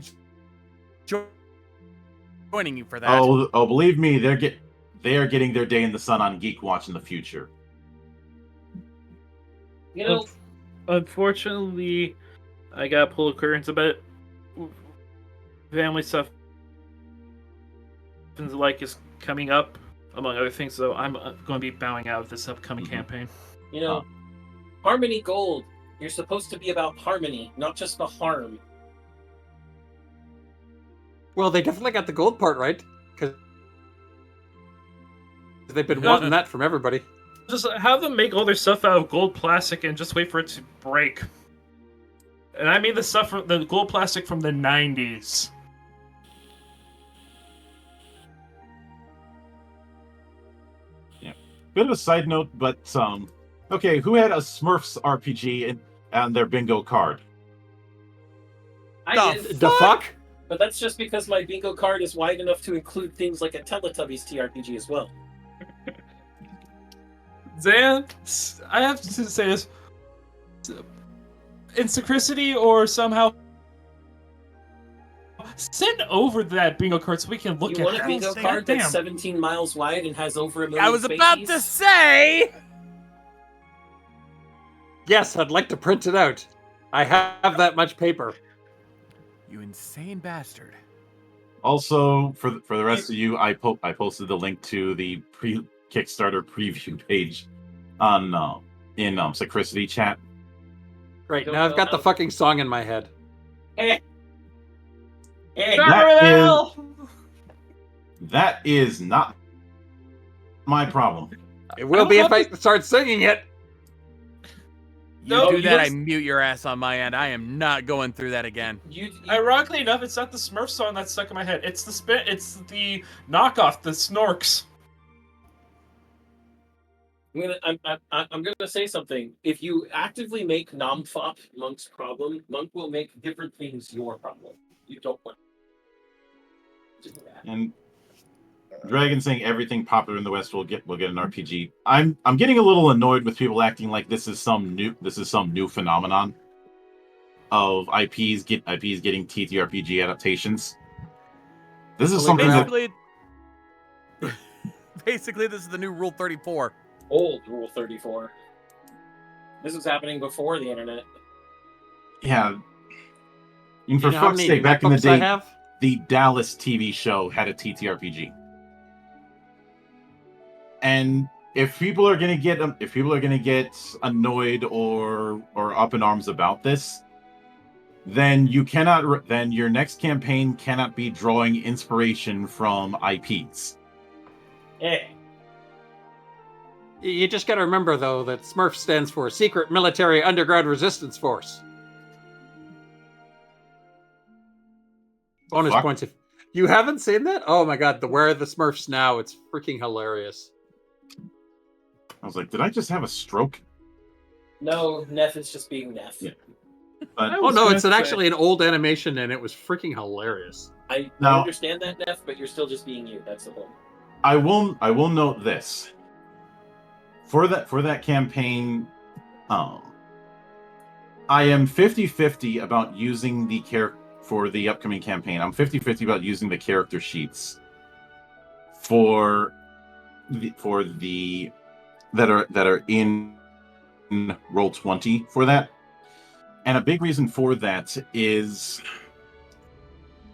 joining you for that. Oh, believe me, they are getting their day in the sun on Geek Watch in the future. You know, Unfortunately, I got to pull the curtains a bit. Family stuff is coming up, among other things. So I'm going to be bowing out of this upcoming campaign. you know, Harmony Gold. You're supposed to be about harmony, not just the harm. Well, they definitely got the gold part right, because they've been wanting that from everybody. Just have them make all their stuff out of gold plastic and just wait for it to break. And I mean the gold plastic from the 90s. Bit of a side note, but okay, who had a Smurfs RPG and their bingo card? I did, The fuck? but that's just because my bingo card is wide enough to include things like a Teletubbies TRPG as well. Zan, I have to say this. In Synchronicity or somehow send over that bingo card so we can look You at want a it. bingo card that's 17 miles wide and has over 1 million I was about to say. Yes, I'd like to print it out. I have that much paper. You insane bastard. Also, for the rest of you, I posted the link to the Kickstarter preview page on in Synchronicity chat. Right, don't now I've know got the how- fucking song in my head. That is not my problem. It will be if I start singing it. You No, do you that, I don't- mute your ass on my end. I am not going through that again. Ironically enough, it's not the Smurf song that's stuck in my head. It's the knockoff, the Snorks. I'm gonna say something. If you actively make Nomfop Monk's problem, Monk will make different things your problem. You don't want to do that. And Dragon saying everything popular in the West will get an RPG. I'm getting a little annoyed with people acting like this is some new phenomenon of IPs getting TTRPG adaptations. This is something that Basically, this is the new Rule 34. Old Rule 34. This was happening before the internet. yeah. And for You know how fuck's many sake, back in the MacBooks I day, have? the Dallas TV show had a TTRPG. And if people are gonna get annoyed or up in arms about this, then your next campaign cannot be drawing inspiration from IPs. Eh. You just got to remember, though, that SMURF stands for Secret Military Underground Resistance Force. Bonus Fuck. points if you haven't seen that. Oh my god, the Where Are the Smurfs Now? It's freaking hilarious. I was like, did I just have a stroke? No, Neff is just being Neff. Yeah. But Oh no, it's actually an old animation, and it was freaking hilarious. I Now- understand that, Neff, but you're still just being you. That's the point. I will note this. For that campaign, I am 50-50 about using the for the upcoming campaign. I'm 50-50 about using the character sheets for the that are in Roll20 for that. And a big reason for that is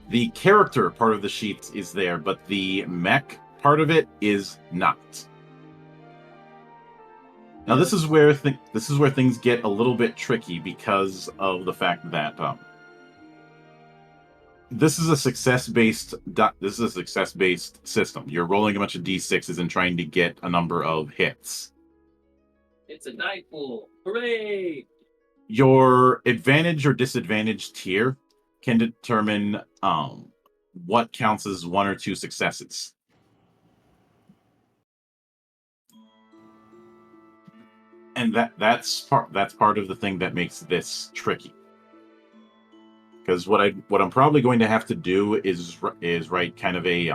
the character part of the sheets is there, but the mech part of it is not. Now this is where things get a little bit tricky because of the fact that this is a success-based system. You're rolling a bunch of d6s and trying to get a number of hits. It's a die pool. Hooray! Your advantage or disadvantage tier can determine what counts as 1 or 2 successes. And that's part of the thing that makes this tricky. Because what I'm probably going to have to do is write kind of a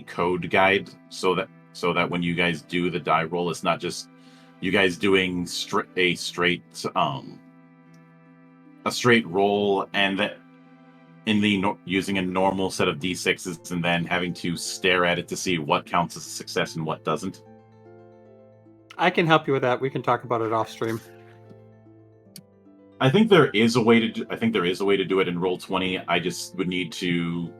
code guide so that when you guys do the die roll, it's not just you guys doing a straight roll and that using a normal set of d6s and then having to stare at it to see what counts as a success and what doesn't. I can help you with that. We can talk about it off stream. I think there is a way to do it in Roll20. I just would need to.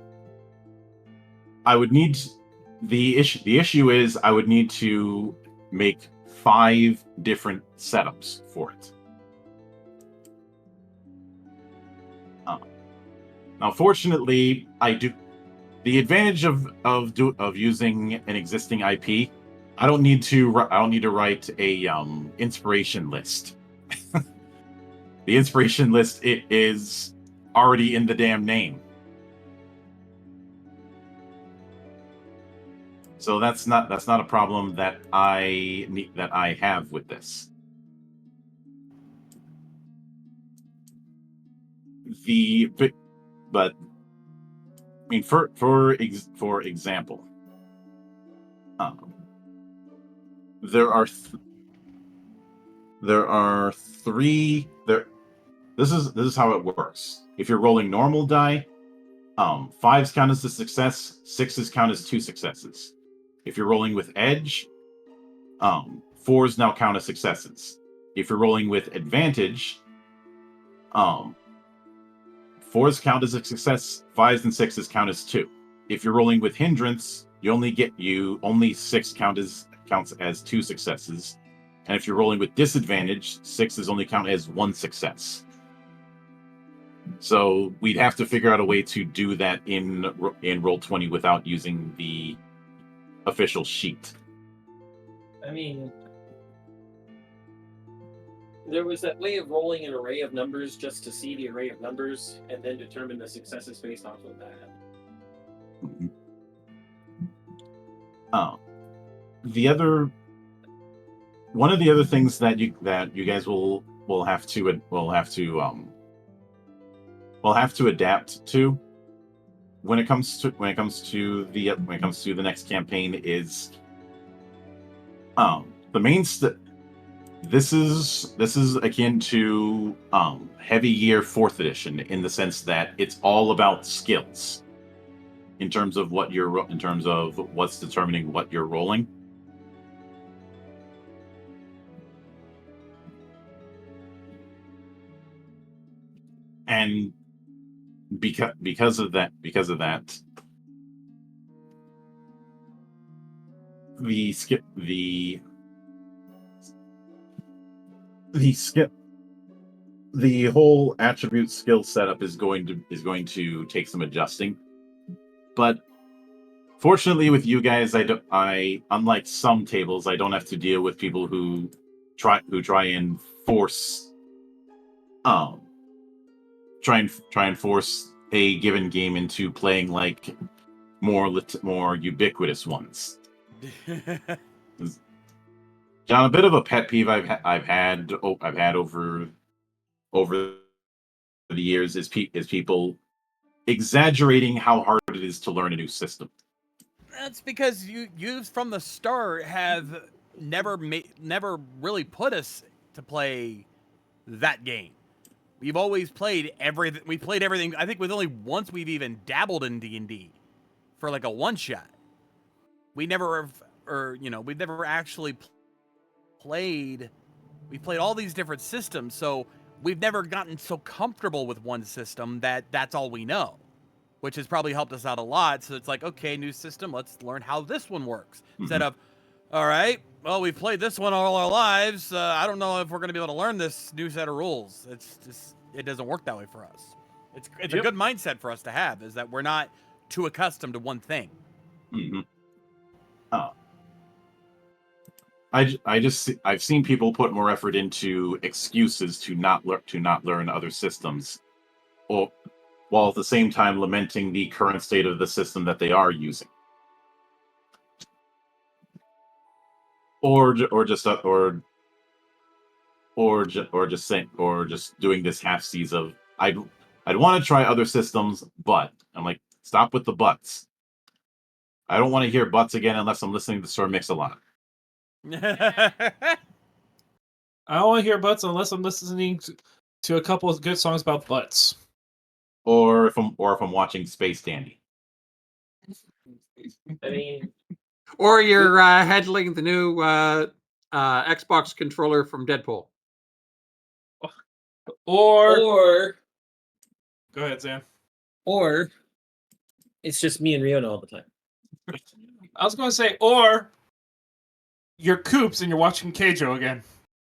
The issue is I would need to make 5 different setups for it. Now, fortunately, I do. The advantage of using an existing IP, I don't need to write a inspiration list. The inspiration list is already in the damn name. So that's not a problem that I have with this. But I mean, for example, there are 3 there. This is how it works. If you're rolling normal die, 5s count as a success, 6s count as 2 successes. If you're rolling with edge, 4s now count as successes. If you're rolling with advantage, 4s count as a success, 5s and 6s count as 2. If you're rolling with hindrance, only 6 counts as 2 successes. And if you're rolling with disadvantage, 6s only count as 1 success. So we'd have to figure out a way to do that in Roll20 without using the official sheet. I mean, there was that way of rolling an array of numbers just to see the array of numbers and then determine the successes based off of that. Mm-hmm. One of the other things that you guys will have to adapt to when it comes to the next campaign is the main this is akin to Heavy Gear 4th edition in the sense that it's all about skills in terms of what's determining what you're rolling. And because of that, the whole attribute skill setup is going to take some adjusting. But Fortunately, with you guys, I unlike some tables, I don't have to deal with people who try and force um try and force a given game into playing like more ubiquitous ones. John, a bit of a pet peeve I've had over the years is people exaggerating how hard it is to learn a new system. That's because you from the start have never really put us to play that game. We've always played everything. We played everything. I think with only once we've even dabbled in D&D for like a one shot. We never have, or we've never actually played. We played all these different systems, so we've never gotten so comfortable with one system that that's all we know, which has probably helped us out a lot. So it's like, okay, new system, let's learn how this one works. Instead of, all right, well, we've played this one all our lives. I don't know if we're going to be able to learn this new set of rules. It's just, it doesn't work that way for us. It's a good mindset for us to have, is that we're not too accustomed to one thing. Oh. I've seen people put more effort into excuses to not learn other systems, while at the same time lamenting the current state of the system that they are using, or just doing this half-seas of I'd want to try other systems, but I'm like, stop with the buts. I don't want to hear buts again unless I'm listening to Sir Mix-a-Lot. I don't want to hear butts unless I'm listening to a couple of good songs about butts. Or if I'm watching Space Dandy. I mean, Or you're handling the new Xbox controller from Deadpool. or Go ahead, Sam. or it's just me and Riona all the time. I was going to say, or you're Coops and you're watching Keijo again.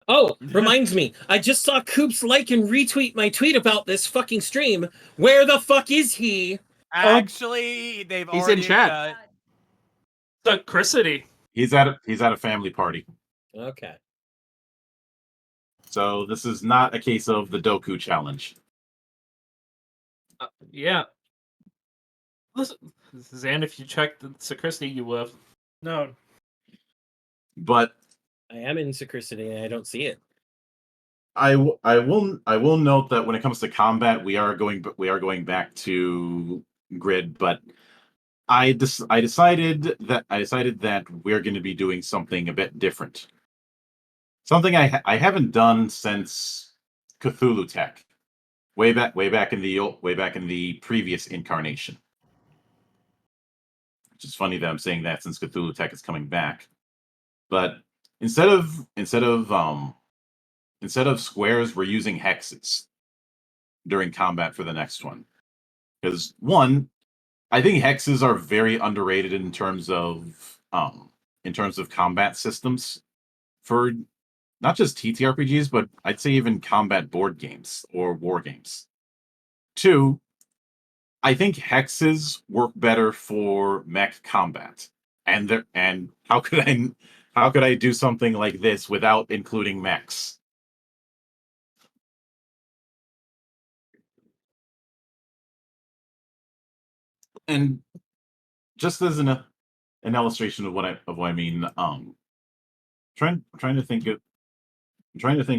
Oh, reminds me. I just saw Coops like and retweet my tweet about this fucking stream. Where the fuck is he? Actually, they've He's already in chat. The Chrisity. He's at a family party. Okay. So this is not a case of the Doku challenge. Yeah. Listen, Zan, if you check the Sacristi, you will have known. But I am in Sacristi and I don't see it. I will note that when it comes to combat, we are going back to grid. But I decided that we're going to be doing something a bit different. Something I haven't done since Cthulhu Tech, way back in the previous incarnation. Which is funny that I'm saying that since Cthulhu Tech is coming back. But instead of squares, we're using hexes during combat for the next one. Because one, I think hexes are very underrated in terms of combat systems for not just TTRPGs, but I'd say even combat board games or war games. Two, I think hexes work better for mech combat. And how could I do something like this without including mechs? And just as an illustration of what I mean, trying to think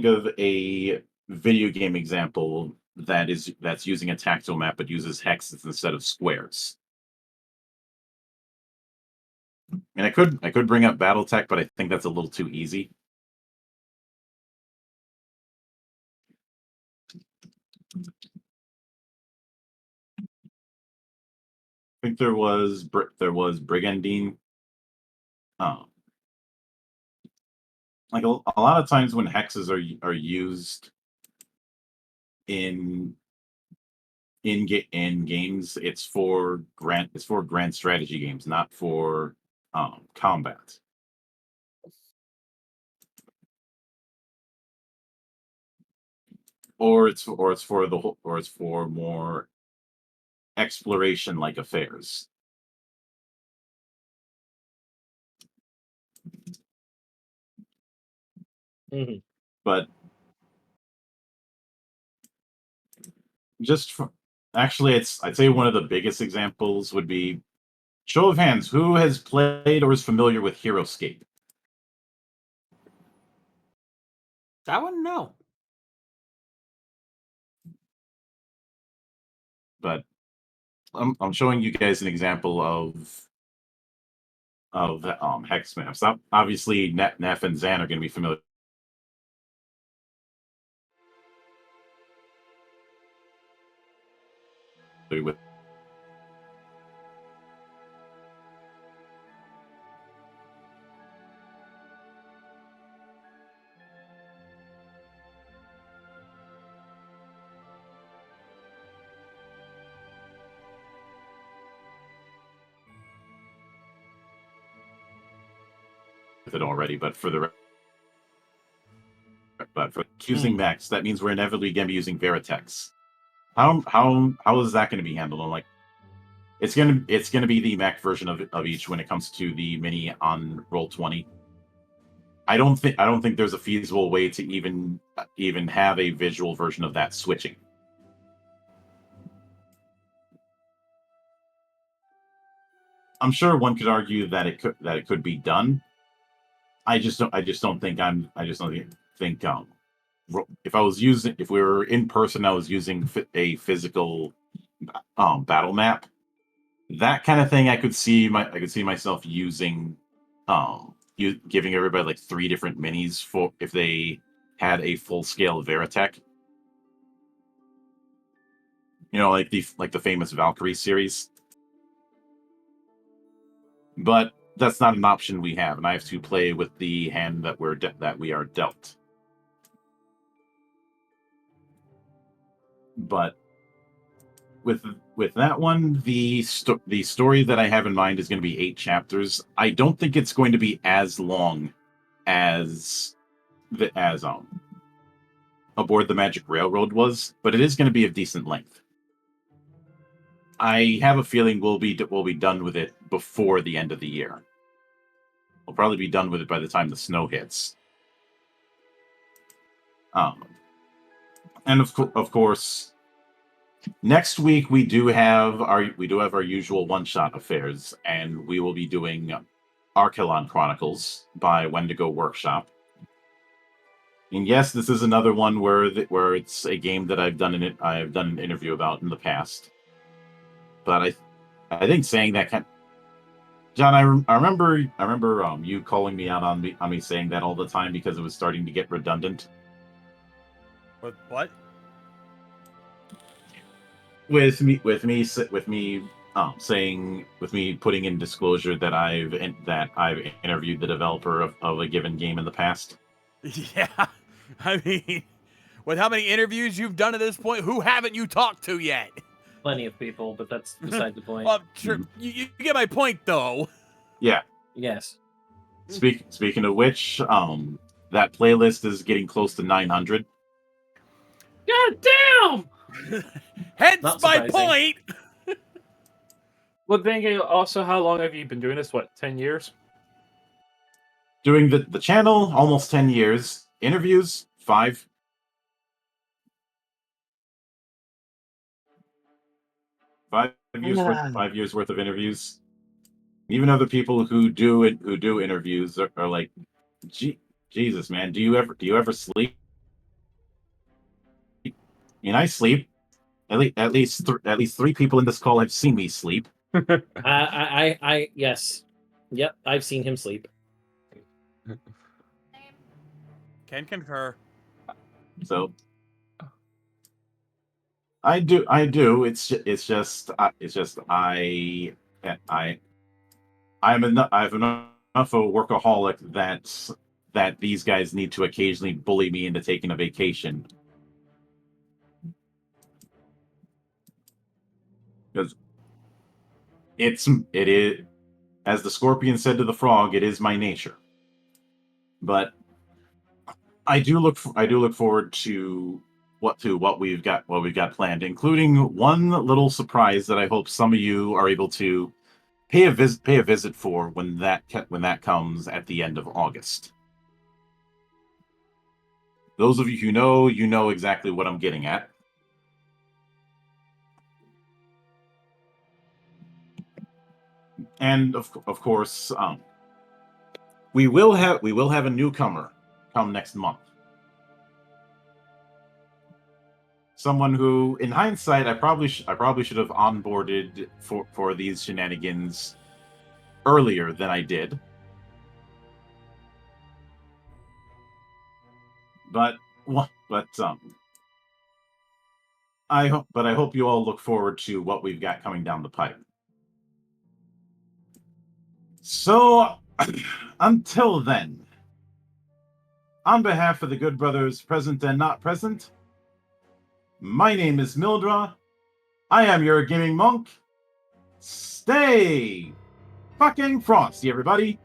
of a video game example that's using a tactile map but uses hexes instead of squares. And I could bring up BattleTech, but I think that's a little too easy. I think there was Brigandine. Like a lot of times when hexes are used in games, it's for grand strategy games, not for combat. Or it's for more exploration like affairs. Mhm. But actually, I'd say one of the biggest examples would be show of hands. Who has played or is familiar with HeroScape? That one, no. But I'm showing you guys an example of hex maps. Obviously, Neff and Zan are going to be familiar with. It already, but for using Max, that means we're inevitably going to be using Veritex. How is that going to be handled? I'm like, it's gonna be the Mac version of each when it comes to the mini on Roll20. I don't think there's a feasible way to even have a visual version of that switching. I'm sure one could argue that it could be done. I just don't think if we were in person, I was using a physical battle map. That kind of thing, I could see myself using, giving everybody like 3 different minis for if they had a full scale Veritech. Like the famous Valkyrie series. But that's not an option we have, and I have to play with the hand that we are dealt. But with that one, the story that I have in mind is going to be 8 chapters. I don't think it's going to be as long as Aboard the Magic Railroad was, but it is going to be of decent length. I have a feeling we'll be done with it before the end of the year. We'll probably be done with it by the time the snow hits. And of course, next week we do have our usual one-shot affairs, and we will be doing Archelon Chronicles by Wendigo Workshop. And yes, this is another one where it's a game that I've done an interview about in the past. But I think saying that John, I remember you calling me out on me saying that all the time because it was starting to get redundant. What? With me putting in disclosure that I've interviewed the developer of a given game in the past. Yeah, I mean, with how many interviews you've done at this point, who haven't you talked to yet? Plenty of people, but that's beside the point. Well, sure, you get my point, though. Yeah. Yes. Speaking of which, that playlist is getting close to 900. God damn! Hence Not my surprising. point. Well, then also, how long have you been doing this? What, 10 years? Doing the channel, almost 10 years. Interviews, 5. Five years worth of interviews. Even other people who do interviews are like, Jesus, man, do you ever sleep? I mean, I sleep. At least 3 people in this call have seen me sleep. I yes. Yep, I've seen him sleep. Can concur. So I do. It's just I have enough of a workaholic that these guys need to occasionally bully me into taking a vacation. Because it is, as the scorpion said to the frog, it is my nature. But I do look forward to what we've got planned, including one little surprise that I hope some of you are able to pay a visit for when that comes at the end of August. those of you who know, you know exactly what I'm getting at. And of course, we will have a newcomer come next month. Someone who, in hindsight, I probably should have onboarded for these shenanigans earlier than I did. But I hope you all look forward to what we've got coming down the pipe. So, until then, on behalf of the good brothers present and not present, my name is Mildra. I am your gaming monk. Stay fucking frosty, everybody.